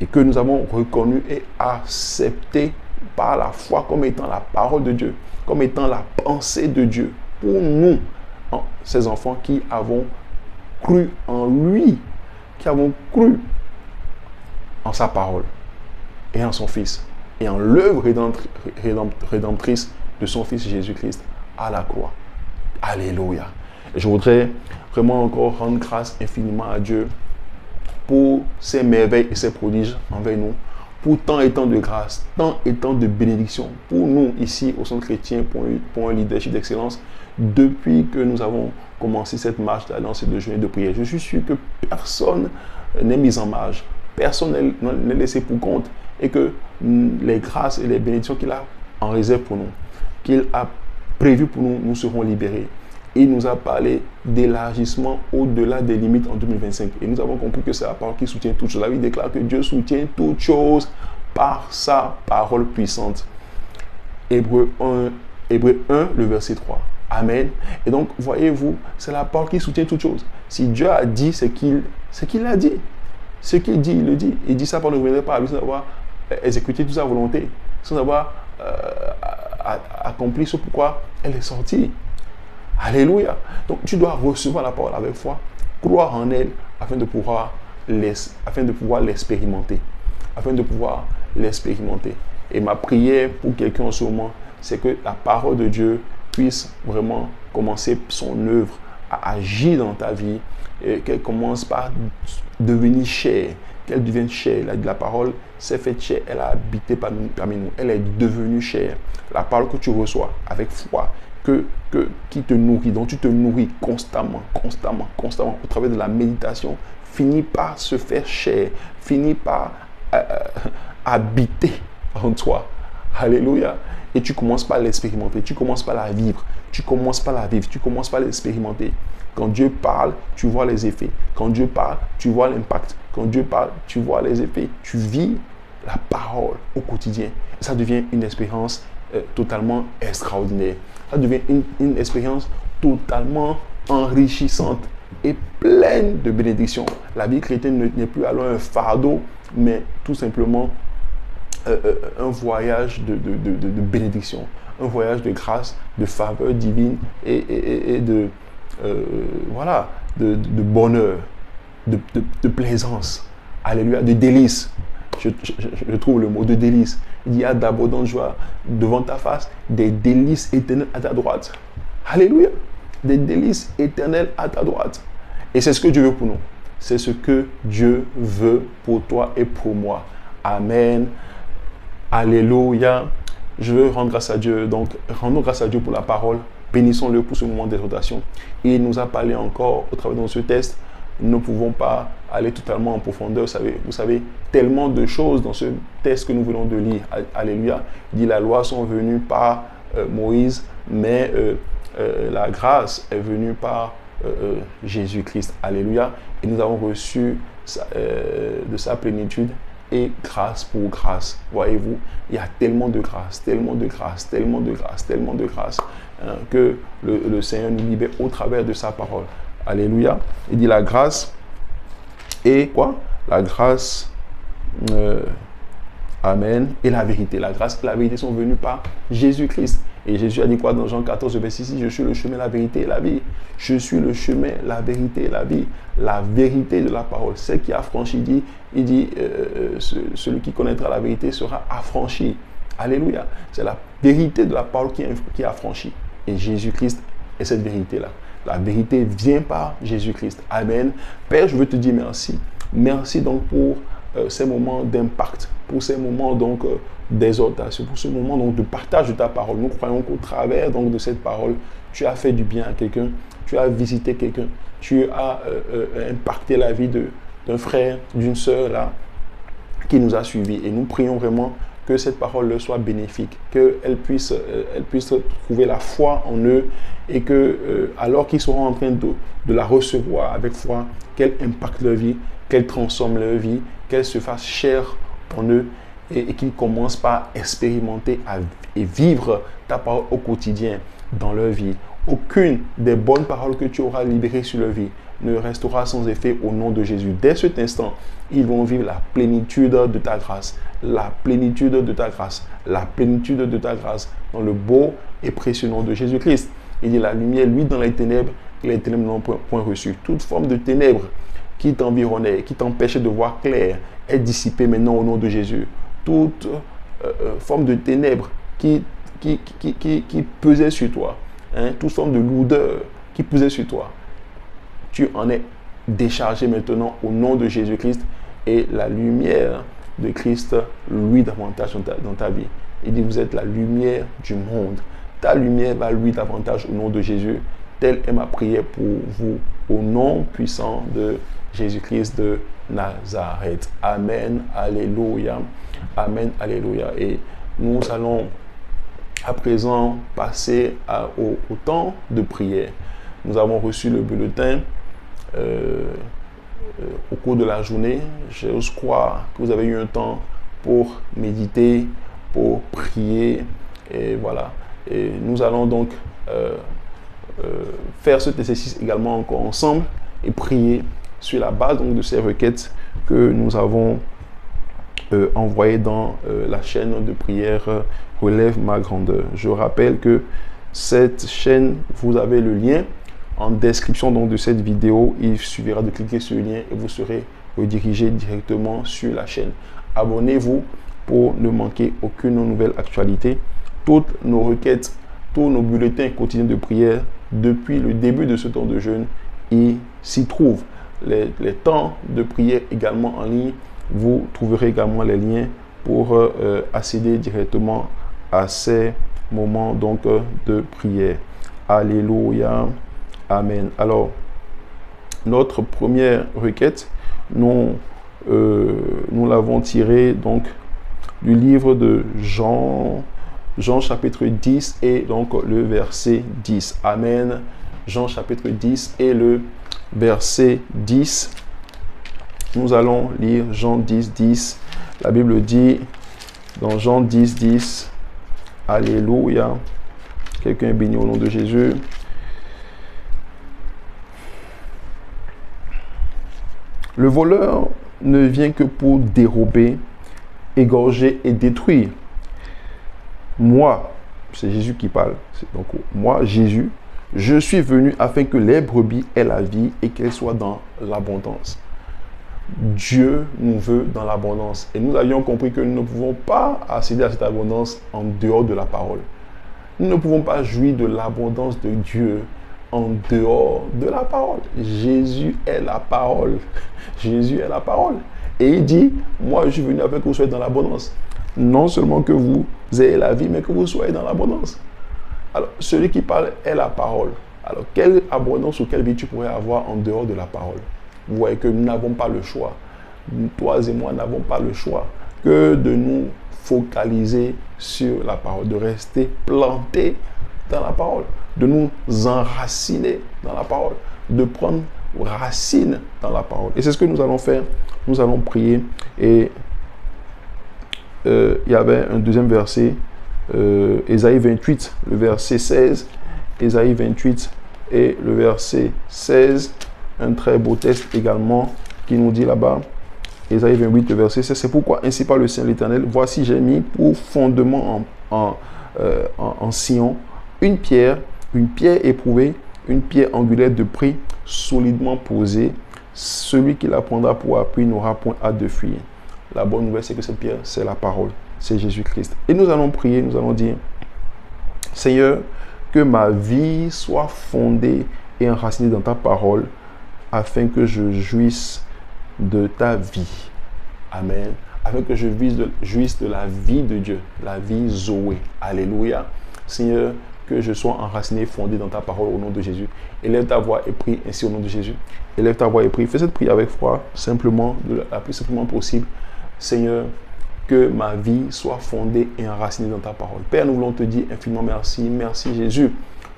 et que nous avons reconnu et accepté par la foi comme étant la parole de Dieu, comme étant la pensée de Dieu pour nous, ces enfants qui avons cru en lui, qui avons cru en sa parole et en son Fils et en l'œuvre rédemptrice de son Fils Jésus-Christ à la croix. Alléluia. Et je voudrais vraiment encore rendre grâce infiniment à Dieu pour ses merveilles et ses prodiges envers nous, pour tant et tant de grâce, tant et tant de bénédictions pour nous ici au Centre chrétien pour un leadership d'excellence depuis que nous avons commencé cette marche d'alliance et de jeûne et de prière. Je suis sûr que personne n'est mis en marge, personne n'est laissé pour compte et que les grâces et les bénédictions qu'il a en réserve pour nous, qu'il a prévues pour nous, nous serons libérés. Il nous a parlé d'élargissement au-delà des limites en 2025. Et nous avons compris que c'est la parole qui soutient toutes choses. La Bible déclare que Dieu soutient toutes choses par sa parole puissante. Hébreux 1, le verset 3. Amen. Et donc, voyez-vous, c'est la parole qui soutient toutes choses. Si Dieu a dit, c'est qu'il a dit. Ce qu'il dit, il le dit. Il dit ça pour ne revenir pas à lui sans avoir exécuté toute sa volonté, sans avoir accompli ce pourquoi elle est sortie. Alléluia. Donc tu dois recevoir la parole avec foi, croire en elle afin de pouvoir l'expérimenter. Afin de pouvoir l'expérimenter. Et ma prière pour quelqu'un en ce moment, c'est que la parole de Dieu puisse vraiment commencer son œuvre à agir dans ta vie, et qu'elle commence par devenir chère, qu'elle devienne chère. La parole s'est faite chère, elle a habité parmi nous, elle est devenue chère. La parole que tu reçois avec foi, qui te nourrit, dont tu te nourris constamment, au travers de la méditation, finit par se faire chair, finit par habiter en toi. Alléluia. Et tu commences par l'expérimenter, tu commences par la vivre, tu commences par l'expérimenter. Quand Dieu parle, tu vois les effets. Quand Dieu parle, tu vois l'impact. Quand Dieu parle, tu vois les effets. Tu vis la parole au quotidien. Et ça devient une expérience totalement extraordinaire. Ça devient une expérience totalement enrichissante et pleine de bénédictions. La vie chrétienne n'est plus alors un fardeau, mais tout simplement un voyage de bénédiction, un voyage de grâce, de faveur divine et de bonheur, de plaisance. Alléluia, de délice. Je trouve le mot de délice. Il y a d'abondante joie devant ta face, des délices éternelles à ta droite. Alléluia, des délices éternelles à ta droite. Et c'est ce que Dieu veut pour nous. C'est ce que Dieu veut pour toi et pour moi. Amen. Alléluia. Je veux rendre grâce à Dieu. Donc, rendons grâce à Dieu pour la parole. Bénissons-le pour ce moment d'exhortation. Il nous a parlé encore au travers de ce test. Nous ne pouvons pas aller totalement en profondeur. Vous savez, tellement de choses dans ce test que nous venons de lire. Alléluia. Il dit, la loi sont venues par Moïse, mais la grâce est venue par Jésus-Christ. Alléluia. Et nous avons reçu de sa plénitude et grâce pour grâce. Voyez-vous, il y a tellement de grâce, que le Seigneur nous libère au travers de sa parole. Alléluia. Il dit la grâce et quoi? La grâce, amen, et la vérité. La grâce et la vérité sont venues par Jésus-Christ. Et Jésus a dit quoi dans Jean 14, verset 6? Je suis le chemin, la vérité et la vie. Je suis le chemin, la vérité et la vie. La vérité de la parole. Celle qui affranchit, il dit, celui qui connaîtra la vérité sera affranchi. Alléluia. C'est la vérité de la parole qui affranchit. Et Jésus-Christ est cette vérité-là. La vérité vient par Jésus-Christ. Amen. Père, je veux te dire merci. Merci donc pour ces moments d'impact, pour ces moments donc d'exhortation, pour ce moment donc de partage de ta parole. Nous croyons qu'au travers donc de cette parole, tu as fait du bien à quelqu'un, tu as visité quelqu'un, tu as impacté la vie d'un frère, d'une sœur là, qui nous a suivis. Et nous prions vraiment que cette parole leur soit bénéfique, qu'elle puisse trouver la foi en eux et que alors qu'ils seront en train de la recevoir avec foi, qu'elle impacte leur vie, qu'elle transforme leur vie, qu'elle se fasse chère en eux et qu'ils commencent par expérimenter et vivre ta parole au quotidien dans leur vie. Aucune des bonnes paroles que tu auras libérées sur leur vie ne restera sans effet au nom de Jésus. Dès cet instant, ils vont vivre la plénitude de ta grâce, la plénitude de ta grâce, la plénitude de ta grâce dans le beau et précieux nom de Jésus-Christ. Il dit la lumière, lui, dans les ténèbres, et les ténèbres n'ont point reçu. Toute forme de ténèbres qui t'environnait, qui t'empêchait de voir clair, est dissipée maintenant au nom de Jésus. Toute forme de ténèbres qui pesait sur toi, toute forme de lourdeur qui pesait sur toi, tu en es déchargé maintenant au nom de Jésus-Christ et la lumière de Christ luit davantage dans ta vie. Il dit, vous êtes la lumière du monde. Ta lumière va luire davantage au nom de Jésus. Telle est ma prière pour vous, au nom puissant de Jésus-Christ de Nazareth. Amen, alléluia. Amen, alléluia. Et nous allons à présent passer au temps de prière. Nous avons reçu le bulletin au cours de la journée. J'ose croire que vous avez eu un temps pour méditer, pour prier. Et voilà. Et nous allons donc faire cet exercice également encore ensemble et prier sur la base donc, de ces requêtes que nous avons envoyé dans la chaîne de prière Relève ma grandeur. Je rappelle que cette chaîne, vous avez le lien en description donc, de cette vidéo. Il suffira de cliquer sur le lien et vous serez redirigé directement sur la chaîne. Abonnez-vous pour ne manquer aucune nouvelle actualité. Toutes nos requêtes, tous nos bulletins quotidiens de prière depuis le début de ce temps de jeûne, ils s'y trouvent. Les temps de prière également en ligne, vous trouverez également les liens pour accéder directement à ces moments donc, de prière. Alléluia. Amen. Alors, notre première requête, nous l'avons tirée donc du livre de Jean chapitre 10 et donc le verset 10. Amen. Jean chapitre 10 et le verset 10. Nous allons lire Jean 10, 10. La Bible dit dans Jean 10, 10, Alléluia. Quelqu'un est béni au nom de Jésus. Le voleur ne vient que pour dérober, égorger et détruire. Moi, c'est Jésus qui parle. Donc, moi, Jésus, je suis venu afin que les brebis aient la vie et qu'elles soient dans l'abondance. Dieu nous veut dans l'abondance. Et nous avions compris que nous ne pouvons pas accéder à cette abondance en dehors de la parole. Nous ne pouvons pas jouir de l'abondance de Dieu en dehors de la parole. Jésus est la parole. Jésus est la parole. Et il dit, moi je suis venu afin que vous soyez dans l'abondance. Non seulement que vous ayez la vie, mais que vous soyez dans l'abondance. Alors, celui qui parle est la parole. Alors, quelle abondance ou quelle vie tu pourrais avoir en dehors de la parole? Vous voyez que nous n'avons pas le choix. Toi et moi n'avons pas le choix que de nous focaliser sur la parole, de rester plantés dans la parole, de nous enraciner dans la parole, de prendre racine dans la parole. Et c'est ce que nous allons faire. Nous allons prier. Et il y avait un deuxième verset, Ésaïe 28, le verset 16. Ésaïe 28 et le verset 16. Un très beau texte également qui nous dit là-bas, Ésaïe 28, le verset 16. C'est pourquoi ainsi parle le Seigneur l'Éternel. Voici, j'ai mis pour fondement en Sion une pierre éprouvée, une pierre angulaire de prix, solidement posée. Celui qui la prendra pour appui n'aura point hâte de fuir. La bonne nouvelle, c'est que cette pierre, c'est la parole, c'est Jésus-Christ. Et nous allons prier, nous allons dire, Seigneur, que ma vie soit fondée et enracinée dans ta parole, afin que je jouisse de ta vie. Amen. Afin que je jouisse de la vie de Dieu, la vie Zoé. Alléluia. Seigneur, que je sois enraciné, fondé dans ta parole au nom de Jésus. Élève ta voix et prie ainsi au nom de Jésus. Élève ta voix et prie. Fais cette prière avec foi, simplement, la plus simplement possible. Seigneur, que ma vie soit fondée et enracinée dans ta parole. Père, nous voulons te dire infiniment merci. Merci Jésus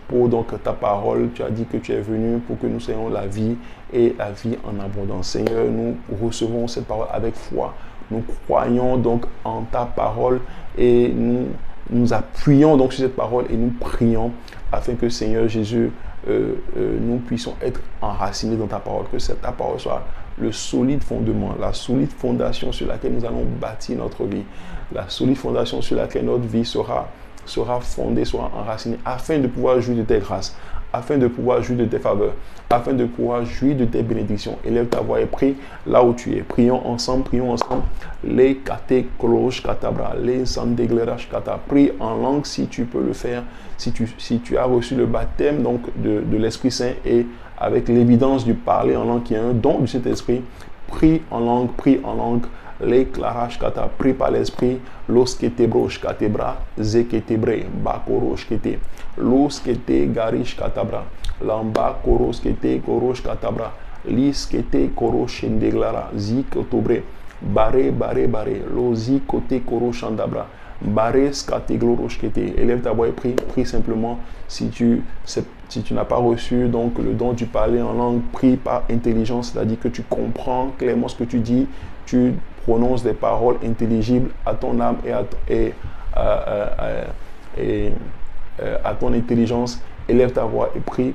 pour donc ta parole. Tu as dit que tu es venu pour que nous ayons la vie et la vie en abondance. Seigneur, nous recevons cette parole avec foi. Nous croyons donc en ta parole et nous appuyons donc sur cette parole et nous prions afin que Seigneur Jésus, nous puissions être enracinés dans ta parole. Que ta parole soit le solide fondement, la solide fondation sur laquelle nous allons bâtir notre vie. La solide fondation sur laquelle notre vie sera fondée, sera enracinée, afin de pouvoir jouir de tes grâces, afin de pouvoir jouir de tes faveurs, afin de pouvoir jouir de tes bénédictions. Élève ta voix et prie là où tu es. Prions ensemble. Les kate kolosh katabra, les sandeglerach kata. Prie en langue si tu peux le faire, si tu as reçu le baptême donc de l'Esprit Saint et avec l'évidence du parler en langue qui est un don du Saint-Esprit. Prie en langue. Les clarash kata, prie par l'esprit, loskete brosh katebra, zeketebre, bakorosh kete, loskete garish katabra, lamba koroskete korosh katabra, liskete korosh ndeglara, zikotobre, bare, lozi kote korosh andabra, bare skate glorosh kete. Élève ta voix et prie simplement. Si tu n'as pas reçu donc le don du parler en langue, prie par intelligence, c'est-à-dire que tu comprends clairement ce que tu dis, tu prononce des paroles intelligibles à ton âme et à ton intelligence. Élève ta voix et prie.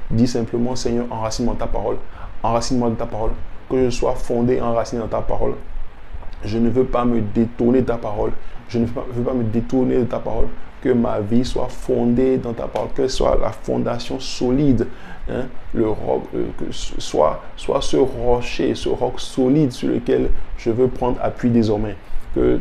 Dis simplement, Seigneur, enracine-moi de ta parole. Enracine-moi de ta parole. que je sois fondé, enraciné dans ta parole. Je ne veux pas me détourner de ta parole. Je ne veux pas me détourner de ta parole. Que ma vie soit fondée dans ta parole. Que soit la fondation solide. Hein, le roc, soit ce rocher, ce roc solide sur lequel je veux prendre appui désormais. Que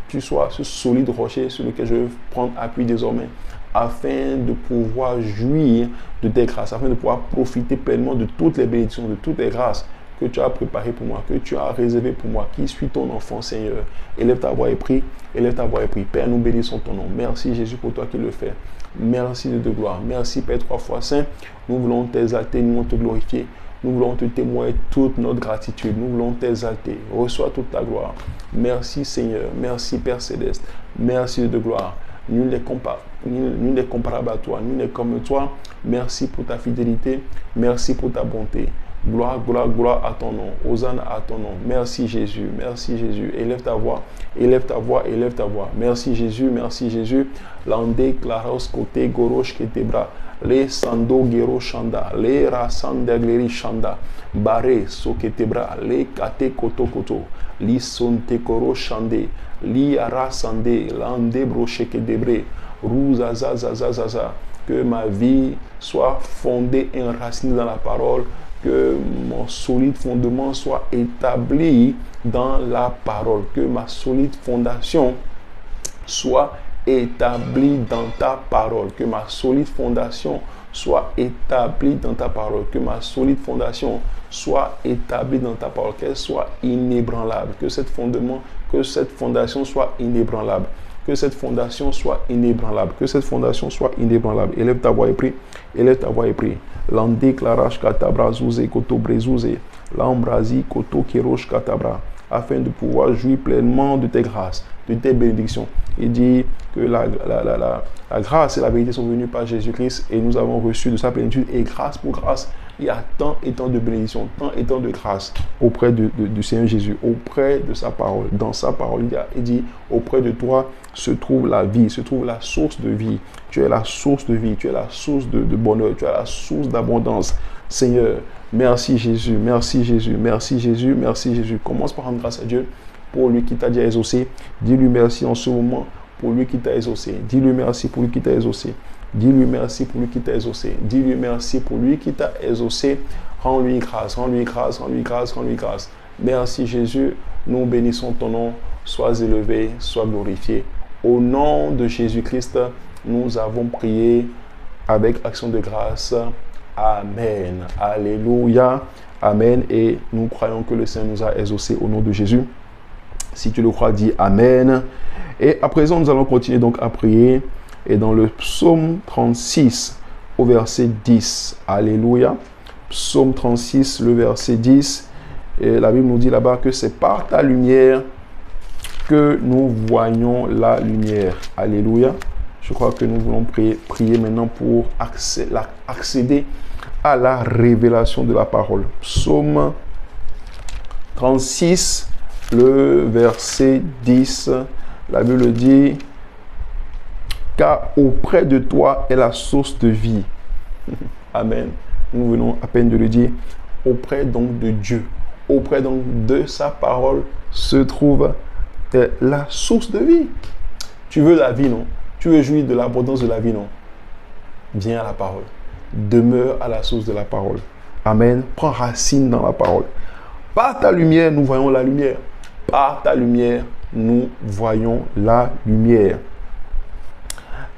tu sois ce solide rocher sur lequel je veux prendre appui désormais. Afin de pouvoir jouir de tes grâces. Afin de pouvoir profiter pleinement de toutes les bénédictions, de toutes les grâces que tu as préparé pour moi, que tu as réservé pour moi, qui suis ton enfant, Seigneur. Élève ta voix et prie, élève ta voix et prie. Père, nous bénissons ton nom. Merci Jésus pour toi qui le fais. Merci de gloire. Merci Père 3 fois Saint. Nous voulons t'exalter, nous voulons te glorifier. Nous voulons te témoigner toute notre gratitude. Nous voulons t'exalter. Reçois toute ta gloire. Merci Seigneur. Merci Père Céleste. Merci de gloire. Nul n'est comparable à toi. Nul n'est comme toi. Merci pour ta fidélité. Merci pour ta bonté. Gloire, gloire, gloire à ton nom. Hosanna à ton nom. Merci Jésus. Merci Jésus. Élève ta voix. Élève ta voix. Élève ta voix. Merci Jésus. Merci Jésus. Lande claros kote gorosh ketebra. Le sando gero shanda. Le rasande gleri shanda. Bare soketebra. Le kate koto koto. Li sonte koro shande. Li arasande. Lande broche kedebre. Rouzazazazazaza. Que ma vie soit fondée et enracinée dans la parole. Que mon solide fondement soit établi dans la parole. Que ma solide fondation soit établie dans ta parole. Que ma solide fondation soit établie dans ta parole. Que ma solide fondation soit établie dans ta parole. Qu'elle soit inébranlable. Que cette fondation soit inébranlable. Que cette fondation soit inébranlable. Que cette fondation soit inébranlable. Élève ta voix et prie. Élève ta voix et prie. L'ande clarash katabra zouze koto brezouze. L'ambrasi koto kerosh katabra. Afin de pouvoir jouir pleinement de tes grâces, de tes bénédictions. Il dit que la grâce et la vérité sont venues par Jésus-Christ et nous avons reçu de sa plénitude. Et grâce pour grâce, il y a tant et tant de bénédictions, tant et tant de grâce auprès du Seigneur Jésus, auprès de sa parole. Dans sa parole, il dit, auprès de toi se trouve la vie, se trouve la source de vie. Tu es la source de vie, tu es la source de bonheur, tu es la source d'abondance. Seigneur, merci Jésus, merci Jésus, merci Jésus, merci Jésus. Commence par rendre grâce à Dieu pour lui qui t'a déjà exaucé. Dis-lui merci en ce moment pour lui qui t'a exaucé. Dis-lui merci pour lui qui t'a exaucé. Dis-lui merci pour lui qui t'a exaucé. Dis-lui merci pour lui qui t'a exaucé. Rends-lui grâce, rends-lui grâce, rends-lui grâce, rends-lui grâce. Merci Jésus, nous bénissons ton nom. Sois élevé, sois glorifié. Au nom de Jésus-Christ, nous avons prié avec action de grâce. Amen. Alléluia. Amen. Et nous croyons que le Seigneur nous a exaucés au nom de Jésus. Si tu le crois, dis Amen. Et à présent, nous allons continuer donc à prier. Et dans le psaume 36, au verset 10. Alléluia. Psaume 36, le verset 10. Et la Bible nous dit là-bas que c'est par ta lumière que nous voyons la lumière. Alléluia. Je crois que nous voulons prier maintenant pour accéder à la révélation de la parole. Psaume 36, le verset 10. La Bible dit, car auprès de toi est la source de vie. Amen. Nous venons à peine de le dire. Auprès donc de Dieu, auprès donc de sa parole se trouve la source de vie. Tu veux la vie, non? Tu veux jouir de l'abondance de la vie, non? Viens à la parole. Demeure à la source de la parole. Amen. Prends racine dans la parole. Par ta lumière, nous voyons la lumière. Par ta lumière, nous voyons la lumière.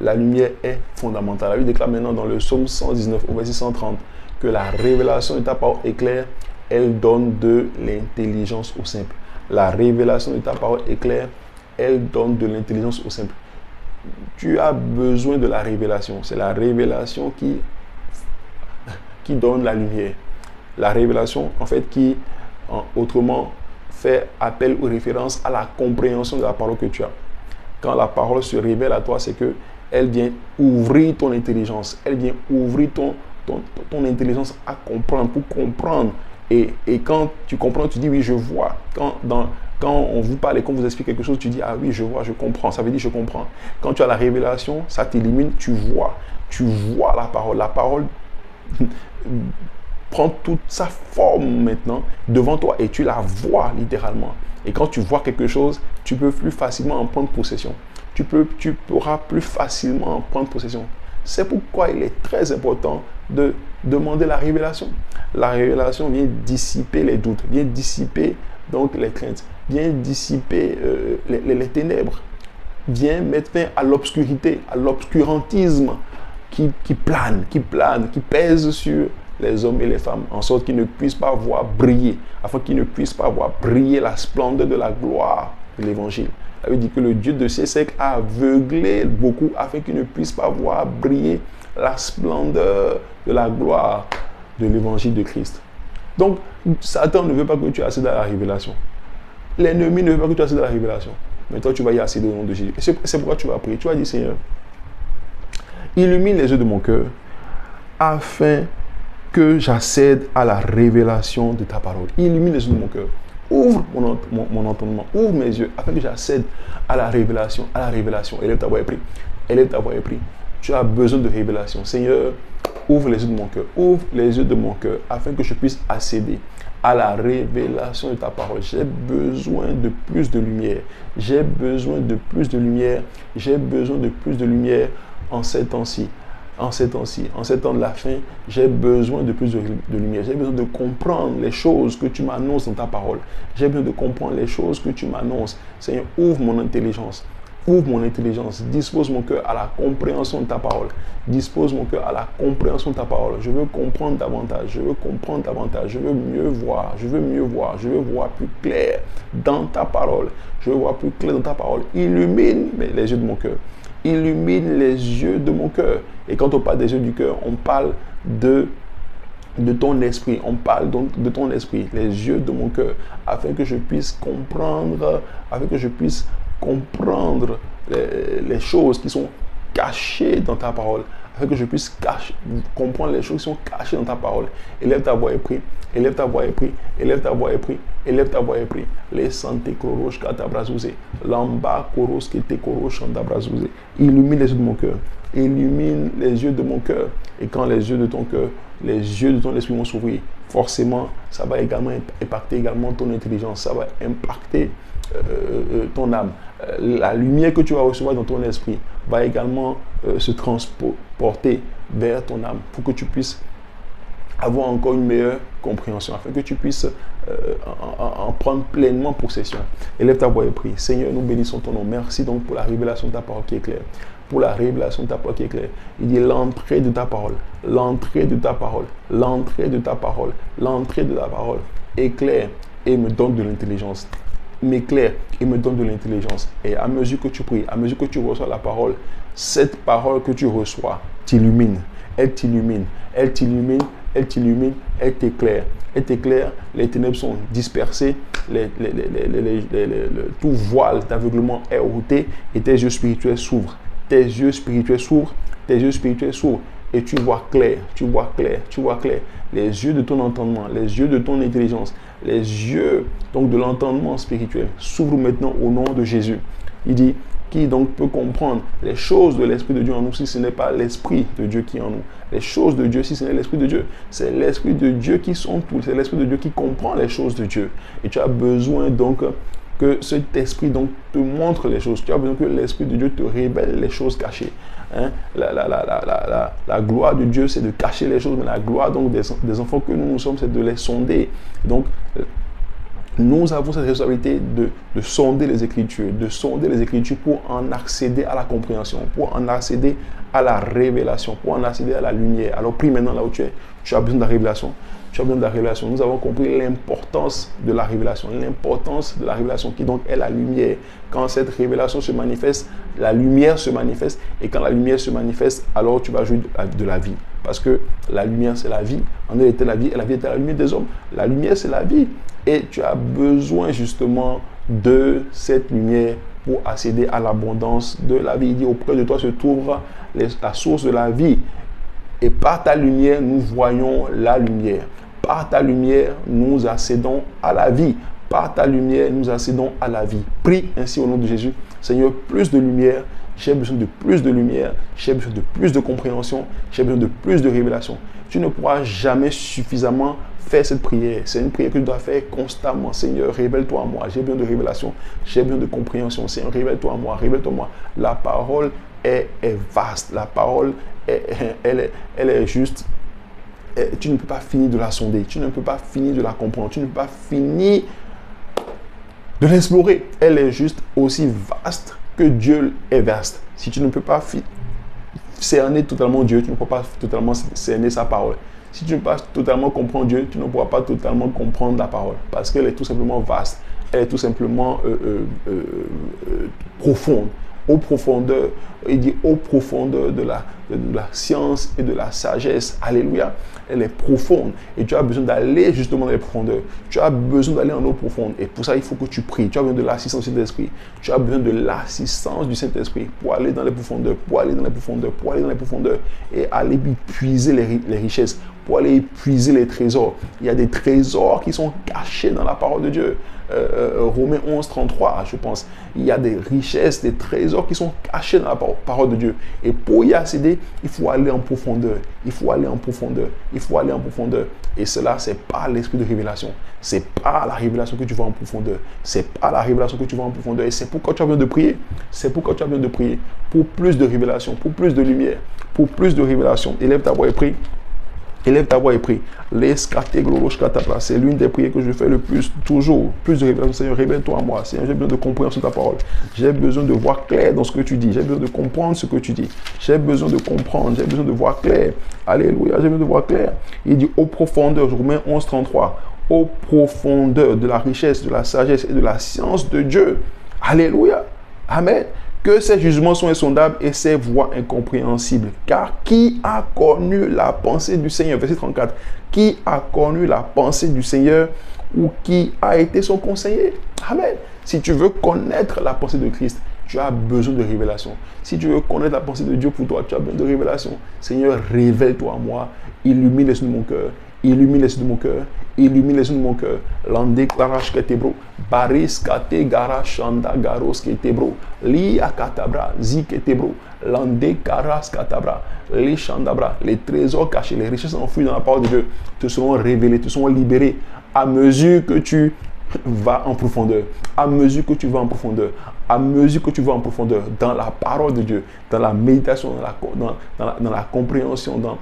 La lumière est fondamentale. La Bible déclare maintenant dans le psaume 119 au verset 130 que la révélation de ta parole est claire. Elle donne de l'intelligence au simple. La révélation de ta parole est claire. Elle donne de l'intelligence au simple. Tu as besoin de la révélation. C'est la révélation qui donne la lumière. La révélation, en fait, qui, autrement, fait appel ou référence à la compréhension de la parole que tu as. Quand la parole se révèle à toi, c'est que elle vient ouvrir ton intelligence. Elle vient ouvrir ton intelligence à comprendre, pour comprendre. Et quand tu comprends, tu dis oui, je vois. Quand on vous parle et qu'on vous explique quelque chose, tu dis ah oui, je vois, je comprends. Ça veut dire je comprends. Quand tu as la révélation, ça t'illumine, tu vois. Tu vois la parole. La parole prend toute sa forme maintenant devant toi et tu la vois littéralement. Et quand tu vois quelque chose, tu peux plus facilement en prendre possession. Tu pourras plus facilement en prendre possession. C'est pourquoi il est très important de demander la révélation. La révélation vient dissiper les doutes, vient dissiper donc les craintes, vient dissiper les ténèbres, vient mettre fin à l'obscurité, à l'obscurantisme qui plane, qui pèse sur les hommes et les femmes, en sorte qu'ils ne puissent pas voir briller, afin qu'ils ne puissent pas voir briller la splendeur de la gloire de l'Évangile. Ça veut dire que le Dieu de ces siècles a aveuglé beaucoup afin qu'ils ne puissent pas voir briller la splendeur de la gloire de l'Évangile de Christ. Donc, Satan ne veut pas que tu accèdes à la révélation. L'ennemi ne veut pas que tu accèdes à la révélation. Mais toi, tu vas y accéder au nom de Jésus. Et c'est pourquoi tu vas prier. Tu vas dire, Seigneur, illumine les yeux de mon cœur afin que j'accède à la révélation de ta parole. Illumine les yeux de mon cœur. Ouvre mon entendement, ouvre mes yeux afin que j'accède à la révélation, Élève ta voix et prie. Élève ta voix et prie. Tu as besoin de révélation. Seigneur, ouvre les yeux de mon cœur. Ouvre les yeux de mon cœur afin que je puisse accéder à la révélation de ta parole. J'ai besoin de plus de lumière. J'ai besoin de plus de lumière. J'ai besoin de plus de lumière en ces temps-ci. En ces temps-ci, en ces temps de la fin, j'ai besoin de plus de lumière. J'ai besoin de comprendre les choses que tu m'annonces dans ta parole. J'ai besoin de comprendre les choses que tu m'annonces. Seigneur, ouvre mon intelligence. Ouvre mon intelligence. Dispose mon cœur à la compréhension de ta parole. Dispose mon cœur à la compréhension de ta parole. Je veux comprendre davantage. Je veux comprendre davantage. Je veux mieux voir. Je veux mieux voir. Je veux voir plus clair dans ta parole. Je veux voir plus clair dans ta parole. Illumine les yeux de mon cœur. Illumine les yeux de mon cœur. Et quand on parle des yeux du cœur, on parle de ton esprit. On parle donc de ton esprit, les yeux de mon cœur, afin que je puisse comprendre, les choses qui sont cachées dans ta parole, afin que je puisse comprendre les choses qui sont cachées dans ta parole. Élève ta voix et prie. Élève ta voix et prie. Élève ta voix et prie. Élève ta voix et prie. Les santé korosh katabrazouze. Lamba koros kete korosh andabrazouze. Illumine les yeux de mon cœur. Illumine les yeux de mon cœur. Et quand les yeux de ton cœur, les yeux de ton esprit vont s'ouvrir, forcément, ça va également impacter également ton intelligence. Ça va impacter ton âme. La lumière que tu vas recevoir dans ton esprit va également se transporter vers ton âme pour que tu puisses avoir encore une meilleure compréhension, afin que tu puisses en prendre pleinement possession. Élève ta voix et prie. Seigneur, nous bénissons ton nom. Merci donc pour la révélation de ta parole qui est claire. Pour la révélation de ta parole qui est claire. Il dit l'entrée de ta parole. L'entrée de ta parole. L'entrée de ta parole. L'entrée de ta parole. Éclaire et me donne de l'intelligence. M'éclaire et me donne de l'intelligence. Et à mesure que tu pries, à mesure que tu reçois la parole, cette parole que tu reçois t'illumine. Elle t'illumine. Elle t'illumine. Elle t'illumine. Elle t'éclaire. Elle t'éclaire. Les ténèbres sont dispersées. Tout voile d'aveuglement est ôté. Et tes yeux spirituels s'ouvrent. Tes yeux spirituels s'ouvrent. Tes yeux spirituels s'ouvrent. Et tu vois clair. Tu vois clair. Tu vois clair. Les yeux de ton entendement. Les yeux de ton intelligence. Les yeux donc de l'entendement spirituel s'ouvrent maintenant au nom de Jésus. Il dit, qui donc peut comprendre les choses de l'Esprit de Dieu en nous si ce n'est pas l'Esprit de Dieu qui est en nous. Les choses de Dieu si ce n'est l'Esprit de Dieu. C'est l'Esprit de Dieu qui sont tout. C'est l'Esprit de Dieu qui comprend les choses de Dieu. Et tu as besoin donc que cet Esprit donc te montre les choses. Tu as besoin que l'Esprit de Dieu te révèle les choses cachées. Hein? La gloire de Dieu, c'est de cacher les choses, mais la gloire donc des enfants que nous sommes, c'est de les sonder. Donc, nous avons cette responsabilité de sonder les Écritures, pour en accéder à la compréhension, pour en accéder à la révélation, pour en accéder à la lumière. Alors prie maintenant là où tu es, tu as besoin de la révélation. Tu as besoin de la révélation. Nous avons compris l'importance de la révélation. L'importance de la révélation qui donc est la lumière. Quand cette révélation se manifeste, la lumière se manifeste. Et quand la lumière se manifeste, alors tu vas jouir de la vie. Parce que la lumière, c'est la vie. En elle était la vie et la vie était la lumière des hommes. La lumière, c'est la vie. Et tu as besoin justement de cette lumière pour accéder à l'abondance de la vie. Il dit, auprès de toi se trouve la source de la vie. Et par ta lumière, nous voyons la lumière. Par ta lumière, nous accédons à la vie. Par ta lumière, nous accédons à la vie. Prie ainsi au nom de Jésus. Seigneur, plus de lumière j'ai besoin de plus de lumière, j'ai besoin de plus de compréhension, j'ai besoin de plus de révélation. Tu ne pourras jamais suffisamment faire cette prière. C'est une prière que tu dois faire constamment. Seigneur, révèle-toi à moi. J'ai besoin de révélation, j'ai besoin de compréhension. Seigneur, révèle-toi à moi, révèle-toi à moi. La parole est vaste. La parole, elle est juste. Tu ne peux pas finir de la sonder. Tu ne peux pas finir de la comprendre. Tu ne peux pas finir de l'explorer. Elle est juste aussi vaste que Dieu est vaste. Si tu ne peux pas cerner totalement Dieu, tu ne peux pas totalement cerner sa parole. Si tu ne peux pas totalement comprendre Dieu, tu ne pourras pas totalement comprendre la parole. Parce qu'elle est tout simplement vaste. Elle est tout simplement profonde. Aux profondeurs, il dit aux profondeurs de la science et de la sagesse. Alléluia. Elle est profonde. Et tu as besoin d'aller justement dans les profondeurs. Tu as besoin d'aller en eau profonde. Et pour ça, il faut que tu pries. Tu as besoin de l'assistance du Saint-Esprit. Tu as besoin de l'assistance du Saint-Esprit pour aller dans les profondeurs, pour aller dans les profondeurs, pour aller dans les profondeurs et aller puiser les richesses, pour aller puiser les trésors. Il y a des trésors qui sont cachés dans la parole de Dieu. Romains 11, 33, je pense. Il y a des richesses, des trésors qui sont cachés dans la parole de Dieu. Et pour y accéder, il faut aller en profondeur. Il faut aller en profondeur. Il faut aller en profondeur. Et cela, c'est pas l'esprit de révélation. C'est pas la révélation que tu vas en profondeur. C'est pas la révélation que tu vas en profondeur. Et c'est pourquoi tu as besoin de prier. C'est pourquoi tu as besoin de prier. Pour plus de révélation, pour plus de lumière, pour plus de révélation. Élève ta voix et prie. Élève ta voix et prie. C'est l'une des prières que je fais le plus, toujours. Plus de révélation. Seigneur, révèle-toi à moi. Seigneur, j'ai besoin de compréhension de ta parole. J'ai besoin de voir clair dans ce que tu dis. J'ai besoin de comprendre ce que tu dis. J'ai besoin de comprendre. J'ai besoin de voir clair. Alléluia, j'ai besoin de voir clair. Il dit, aux profondeurs, Romains 11, 33, aux profondeurs de la richesse, de la sagesse et de la science de Dieu. Alléluia. Amen. Que ses jugements sont insondables et ses voies incompréhensibles. Car qui a connu la pensée du Seigneur? Verset 34. Qui a connu la pensée du Seigneur ou qui a été son conseiller? Amen. Si tu veux connaître la pensée de Christ, tu as besoin de révélation. Si tu veux connaître la pensée de Dieu pour toi, tu as besoin de révélation. Seigneur, révèle-toi à moi. Illumine les yeux de mon cœur. Illumine les yeux de mon cœur. Illumine les yeux de mon cœur. L'andé clarache ketebro. Baris kate gara shanda garos ketebro. Li akatabra zi ketebro. L'andé karas katabra. Les chandabra. Les trésors cachés, les richesses enfouies dans la parole de Dieu te seront révélés, te seront libérés à mesure que tu vas en profondeur. À mesure que tu vas en profondeur. À mesure que tu vas en profondeur dans la parole de Dieu, dans la méditation, dans la compréhension, dans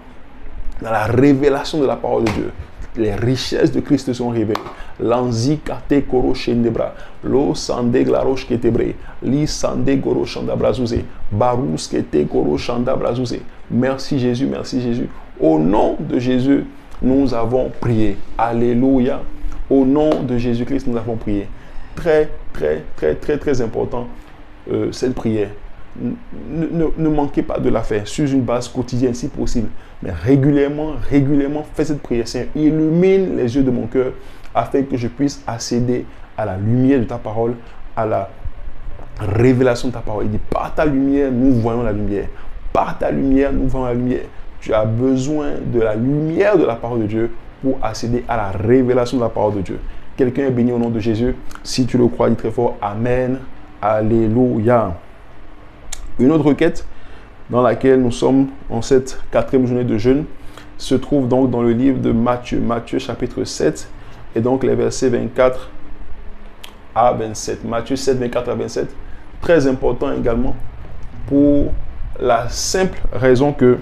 la révélation de la parole de Dieu, les richesses de Christ sont révélées. L'anzi kate koro shendebra, lo sande glarosh ketebre, li sande goro shandabrazouze, barous kete koro shandabrazouze. Merci Jésus, merci Jésus. Au nom de Jésus, nous avons prié. Alléluia. Au nom de Jésus-Christ, nous avons prié. Très, très, très, très, très important, cette prière. Ne manquez pas de la faire sur une base quotidienne si possible. Mais régulièrement, faites cette prière. Seigneur, illumine les yeux de mon cœur afin que je puisse accéder à la lumière de ta parole, à la révélation de ta parole. Il dit, par ta lumière, nous voyons la lumière. Par ta lumière, nous voyons la lumière. Tu as besoin de la lumière de la parole de Dieu pour accéder à la révélation de la parole de Dieu. Quelqu'un est béni au nom de Jésus. Si tu le crois, dis très fort, Amen. Alléluia. Une autre requête dans laquelle nous sommes en cette 4e journée de jeûne se trouve donc dans le livre de Matthieu, Matthieu chapitre 7 et donc les versets 24 à 27. Matthieu 7, 24 à 27. Très important également pour la simple raison que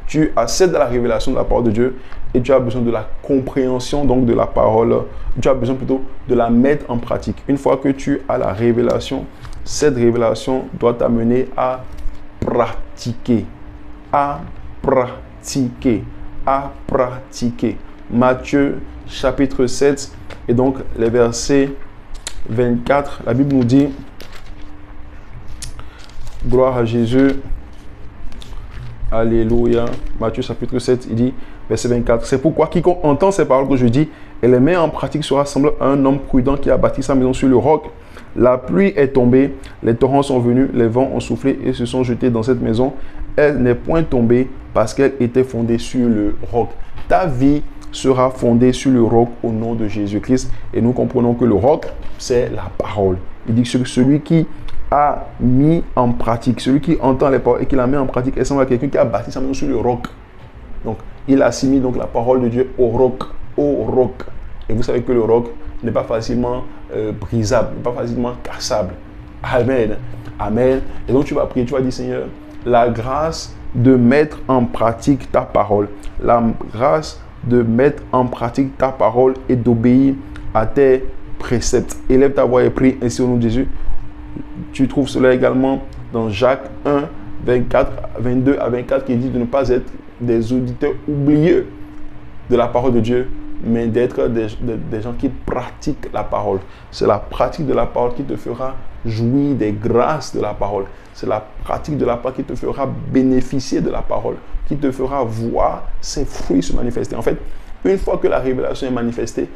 tu accèdes à la révélation de la parole de Dieu et tu as besoin de la compréhension donc de la parole. Tu as besoin plutôt de la mettre en pratique. Une fois que tu as la révélation, cette révélation doit t'amener à pratiquer. À pratiquer. À pratiquer. Matthieu chapitre 7 et donc les versets 24. La Bible nous dit, gloire à Jésus. Alléluia. Matthieu chapitre 7, il dit, verset 24. C'est pourquoi quiconque entend ces paroles que je dis et les met en pratique sera semblable à un homme prudent qui a bâti sa maison sur le roc. La pluie est tombée, les torrents sont venus, les vents ont soufflé et se sont jetés dans cette maison. Elle n'est point tombée parce qu'elle était fondée sur le roc. Ta vie sera fondée sur le roc au nom de Jésus-Christ. Et nous comprenons que le roc, c'est la parole. Il dit que celui qui a mis en pratique. Celui qui entend les paroles et qui la met en pratique, elle semble à quelqu'un qui a bâti sa maison sur le roc. Donc, il assimile donc la parole de Dieu au roc. Au roc. Et vous savez que le roc n'est pas facilement brisable, n'est pas facilement cassable. Amen. Amen. Et donc, tu vas prier, tu vas dire, Seigneur, la grâce de mettre en pratique ta parole. La grâce de mettre en pratique ta parole et d'obéir à tes préceptes. Élève ta voix et prie ainsi au nom de Jésus. Tu trouves cela également dans Jacques 1, 22 à 24 qui dit de ne pas être des auditeurs oublieux de la parole de Dieu, mais d'être des gens qui pratiquent la parole. C'est la pratique de la parole qui te fera jouir des grâces de la parole. C'est la pratique de la parole qui te fera bénéficier de la parole, qui te fera voir ses fruits se manifester. En fait, une fois que la révélation est manifestée,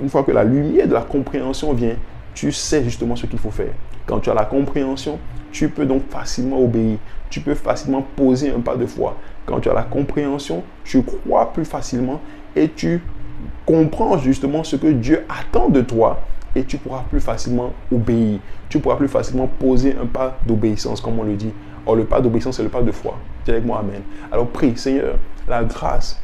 une fois que la lumière de la compréhension vient, tu sais justement ce qu'il faut faire. Quand tu as la compréhension, tu peux donc facilement obéir. Tu peux facilement poser un pas de foi. Quand tu as la compréhension, tu crois plus facilement et tu comprends justement ce que Dieu attend de toi et tu pourras plus facilement obéir. Tu pourras plus facilement poser un pas d'obéissance, comme on le dit. Or, le pas d'obéissance, c'est le pas de foi. Dis avec moi, amen. Alors, prie, Seigneur, la grâce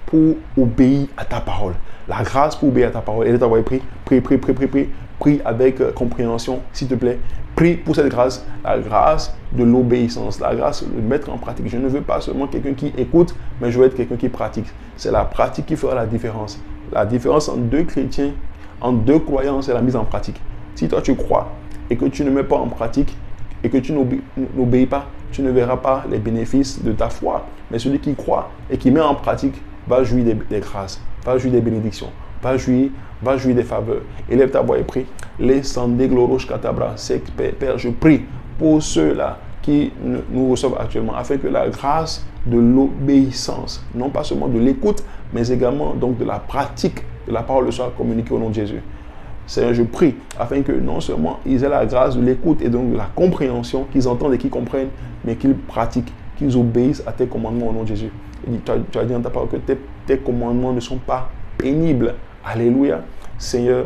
pour obéir à ta parole. La grâce pour obéir à ta parole. Et ta voix, prie, prie, prie, prie, prie, prie. Prie avec compréhension, s'il te plaît. Prie pour cette grâce, la grâce de l'obéissance, la grâce de mettre en pratique. Je ne veux pas seulement quelqu'un qui écoute, mais je veux être quelqu'un qui pratique. C'est la pratique qui fera la différence. La différence entre deux chrétiens, entre deux croyants, c'est la mise en pratique. Si toi tu crois et que tu ne mets pas en pratique et que tu n'obéis pas, tu ne verras pas les bénéfices de ta foi. Mais celui qui croit et qui met en pratique va jouir des grâces, va jouir des bénédictions, va jouir des faveurs. Élève ta voix et prie. Les sandé glorosh katabra. Père, je prie pour ceux-là qui nous reçoivent actuellement, afin que la grâce de l'obéissance, non pas seulement de l'écoute, mais également donc de la pratique de la parole soit communiquée au nom de Jésus. Seigneur, je prie afin que non seulement ils aient la grâce de l'écoute et donc de la compréhension, qu'ils entendent et qu'ils comprennent, mais qu'ils pratiquent, qu'ils obéissent à tes commandements au nom de Jésus. Et tu as dit dans ta parole que tes commandements ne sont pas pénibles. Alléluia. Seigneur,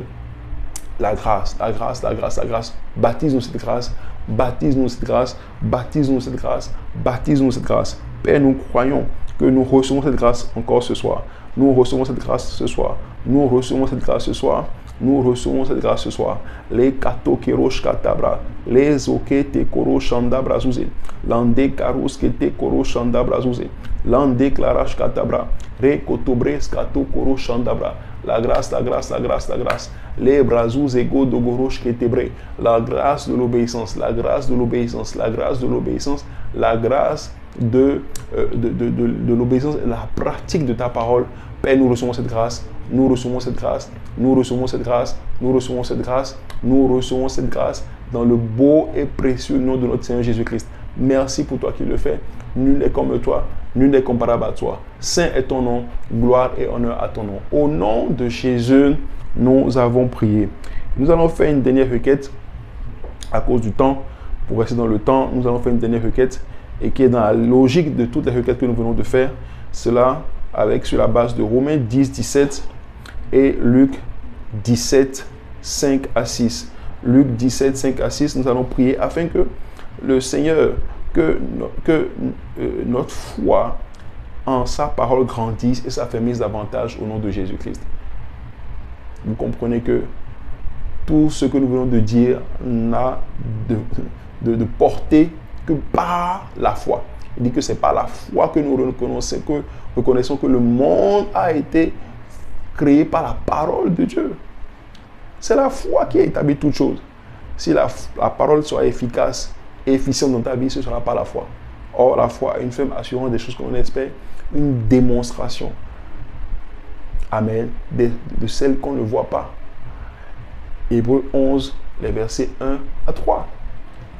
la grâce, la grâce, la grâce, la grâce. Baptise-nous cette grâce. Baptise-nous cette grâce. Baptise-nous cette grâce. Baptise-nous cette grâce. Père, nous croyons que nous recevons cette grâce encore ce soir. Nous recevons cette grâce ce soir. Nous recevons cette grâce ce soir. Nous recevons cette grâce ce soir. Les kato kerosh katabra. Les oke te koro shanda brazouze. Lande karos ke te koro shanda brazouze. Lande klarash katabra. Re kotobre skato koro shanda bra. La grâce, la grâce, la grâce, la grâce. Les brazous ego de gorosh ke tebre. La grâce de l'obéissance, la grâce de l'obéissance, la grâce de l'obéissance, la grâce de l'obéissance et la pratique de ta parole. Père, nous recevons cette grâce, nous recevons cette grâce, nous recevons cette grâce, nous recevons cette grâce, nous recevons cette grâce dans le beau et précieux nom de notre Seigneur Jésus-Christ. Merci pour toi qui le fais. Nul n'est comme toi, nul n'est comparable à toi. Saint est ton nom, gloire et honneur à ton nom. Au nom de Jésus, nous avons prié. Nous allons faire une dernière requête à cause du temps. Pour rester dans le temps, nous allons faire une dernière requête et qui est dans la logique de toutes les requêtes que nous venons de faire. Cela sur la base de Romains 10, 17 et Luc 17, 5 à 6. Luc 17, 5 à 6, nous allons prier afin que le Seigneur, que notre foi en sa parole grandisse et s'affermisse davantage au nom de Jésus-Christ. Vous comprenez que tout ce que nous venons de dire n'a de portée que par la foi. Il dit que c'est par la foi que nous reconnaissons que le monde a été créé par la parole de Dieu. C'est la foi qui a établi toutes choses. Si la parole soit efficace et efficiente dans ta vie, ce sera par la foi. Or, la foi a une ferme assurance des choses qu'on espère, une démonstration. Amen. De celles qu'on ne voit pas. Hébreux 11, les versets 1 à 3.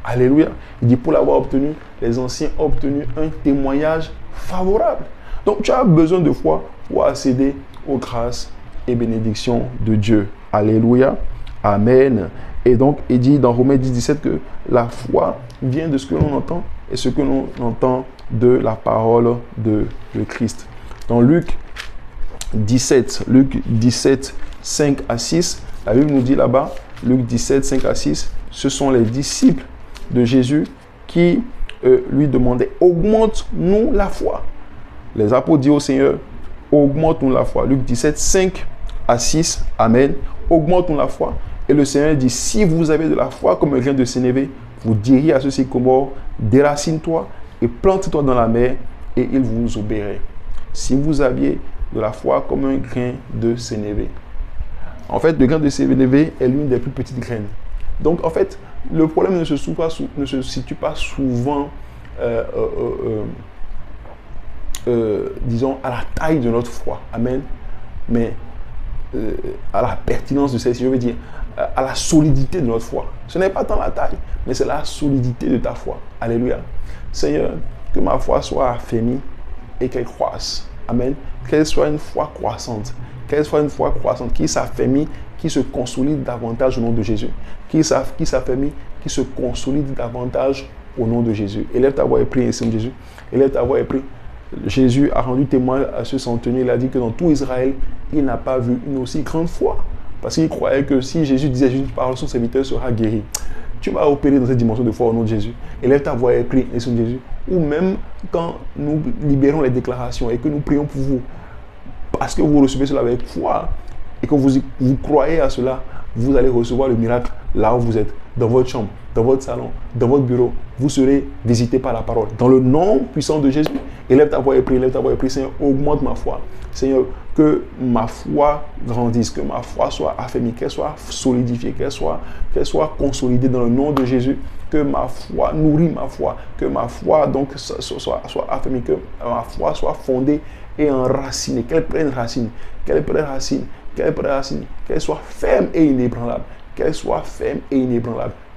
Alléluia. Il dit, pour l'avoir obtenu, les anciens ont obtenu un témoignage favorable. Donc, tu as besoin de foi pour accéder aux grâces et bénédictions de Dieu. Alléluia. Amen. Et donc, il dit dans Romains 10, 17 que la foi vient de ce que l'on entend et ce que l'on entend de la parole de Christ. Dans Luc 17, 5 à 6, la Bible nous dit là-bas Luc 17, 5 à 6, ce sont les disciples de Jésus qui lui demandaient, augmente-nous la foi. Les apôtres disent au Seigneur, augmente-nous la foi. Luc 17, 5 à 6, Amen. Augmente-nous la foi. Et le Seigneur dit, si vous avez de la foi comme un grain de sénévé, vous diriez à ce sycomore, déracine-toi et plante-toi dans la mer, et il vous obéirait. Si vous aviez de la foi comme un grain de sénévé. En fait, le grain de sénévé est l'une des plus petites graines. Donc, en fait, le problème ne se situe pas souvent, disons, à la taille de notre foi. Amen. Mais à la pertinence de celle-ci, je veux dire, à la solidité de notre foi. Ce n'est pas tant la taille, mais c'est la solidité de ta foi. Alléluia. Seigneur, que ma foi soit affermie et qu'elle croisse. Amen. Qu'elle soit une foi croissante. Qu'elle soit une foi croissante qui s'affermit, qui se consolide davantage au nom de Jésus. Qui s'affermit, qui se consolide davantage au nom de Jésus. Élève ta voix et prie, Seigneur Jésus. Élève ta voix et prie. Jésus a rendu témoin à ce centenier. Il a dit que dans tout Israël, il n'a pas vu une aussi grande foi. Parce qu'il croyait que si Jésus disait une parole, son serviteur sera guéri. Tu vas opérer dans cette dimension de foi au nom de Jésus. Élève ta voix et prie, Seigneur Jésus. Ou même quand nous libérons les déclarations et que nous prions pour vous, parce que vous recevez cela avec foi et que vous croyez à cela, vous allez recevoir le miracle là où vous êtes, dans votre chambre, dans votre salon, dans votre bureau. Vous serez visité par la parole. Dans le nom puissant de Jésus, élève ta voix et prie, Seigneur, augmente ma foi. Seigneur, que ma foi grandisse, que ma foi soit affermie, qu'elle soit solidifiée, qu'elle soit consolidée dans le nom de Jésus. Que ma foi nourrit ma foi, que ma foi donc soit affermie, que ma foi soit fondée et enracinée, qu'elle prenne racine, qu'elle soit ferme et inébranlable,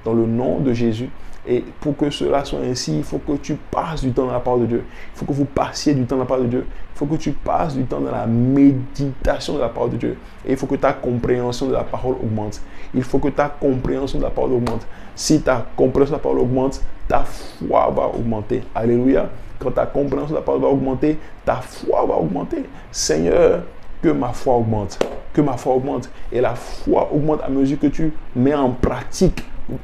dans le nom de Jésus. Et pour que cela soit ainsi, il faut que tu passes du temps dans la parole de Dieu. Il faut que vous passiez du temps dans la parole de Dieu. Il faut que tu passes du temps dans la méditation de la parole de Dieu. Et il faut que ta compréhension de la parole augmente. Il faut que ta compréhension de la parole augmente. Si ta compréhension de la parole augmente, ta foi va augmenter. Alléluia. Quand ta compréhension de la parole va augmenter, ta foi va augmenter. Seigneur, que ma foi augmente. Que ma foi augmente. Et la foi augmente à mesure que tu mets en pratique,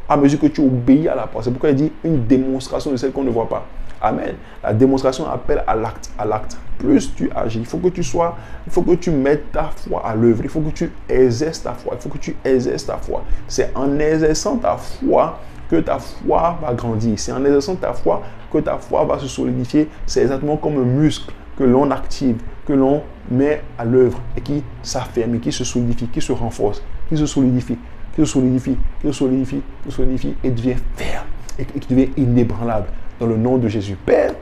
à mesure que tu obéis à la parole. C'est pourquoi il dit une démonstration de celle qu'on ne voit pas. Amen. La démonstration appelle à l'acte. À l'acte. Plus tu agis, il faut que tu mettes ta foi à l'œuvre. Il faut que tu exerces ta foi. C'est en exerçant ta foi que ta foi va grandir. C'est en exerçant ta foi que ta foi va se solidifier. C'est exactement comme un muscle que l'on active, que l'on met à l'œuvre et qui s'affermit, qui se solidifie, qui se renforce, qui se solidifie et devient ferme et qui devient inébranlable dans le nom de Jésus. Père,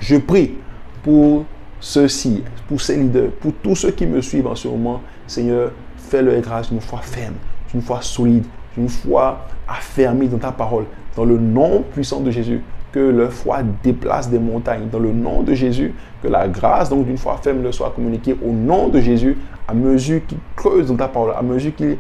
je prie pour ceux-ci, pour ces leaders, pour tous ceux qui me suivent en ce moment. Seigneur, fais-leur grâce d'une foi ferme, d'une foi solide, d'une foi affermie dans ta parole, dans le nom puissant de Jésus. Que leur foi déplace des montagnes. Dans le nom de Jésus, que la grâce donc d'une foi ferme leur soit communiquée au nom de Jésus, à mesure qu'ils creusent dans ta parole, à mesure qu'ils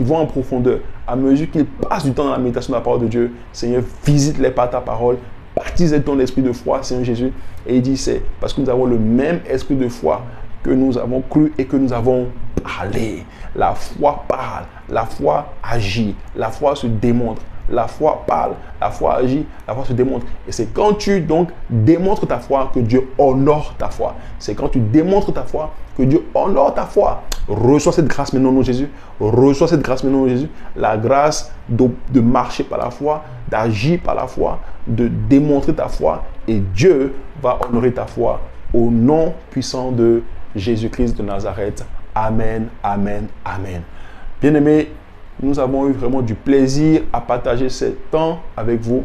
vont en profondeur, à mesure qu'ils passent du temps dans la méditation de la parole de Dieu. Seigneur, visite-les par ta parole, baptise-les de ton esprit de foi, Seigneur Jésus. Et il dit, c'est parce que nous avons le même esprit de foi que nous avons cru et que nous avons parlé. La foi parle, la foi agit, la foi se démontre. La foi parle, la foi agit, la foi se démontre. Et c'est quand tu donc démontres ta foi que Dieu honore ta foi. C'est quand tu démontres ta foi que Dieu honore ta foi. Reçois cette grâce maintenant au nom de Jésus. Reçois cette grâce maintenant au nom de Jésus. La grâce de marcher par la foi, d'agir par la foi, de démontrer ta foi. Et Dieu va honorer ta foi au nom puissant de Jésus-Christ de Nazareth. Amen, amen, amen. Bien-aimés, nous avons eu vraiment du plaisir à partager ce temps avec vous.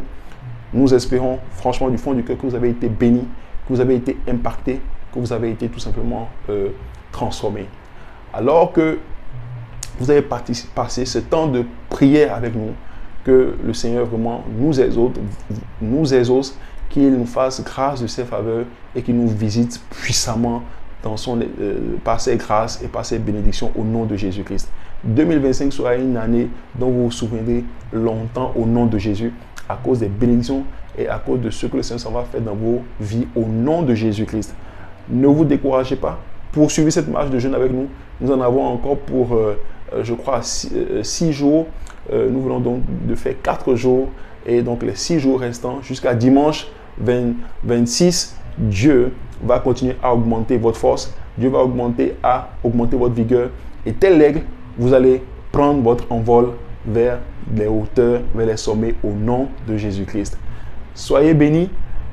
Nous espérons franchement du fond du cœur que vous avez été bénis, que vous avez été impactés, que vous avez été tout simplement transformés. Alors que vous avez passé ce temps de prière avec nous, que le Seigneur vraiment nous exauce, qu'il nous fasse grâce de ses faveurs et qu'il nous visite puissamment par ses grâces et par ses bénédictions au nom de Jésus-Christ. 2025 sera une année dont vous vous souviendrez longtemps au nom de Jésus, à cause des bénédictions et à cause de ce que le Seigneur va faire dans vos vies au nom de Jésus-Christ. Ne vous découragez pas. Poursuivez cette marche de jeûne avec nous. Nous en avons encore pour je crois, 6 jours. Nous venons donc de faire 4 jours. Et donc les 6 jours restants jusqu'à dimanche 26, Dieu va continuer à augmenter votre force. Dieu va augmenter votre vigueur. Et tel l'aigle, vous allez prendre votre envol vers les hauteurs, vers les sommets au nom de Jésus-Christ. Soyez bénis,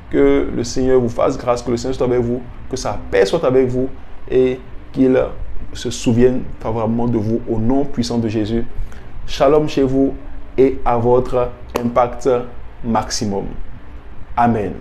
que le Seigneur vous fasse grâce, que le Seigneur soit avec vous, que sa paix soit avec vous et qu'il se souvienne favorablement de vous au nom puissant de Jésus. Shalom chez vous et à votre impact maximum. Amen.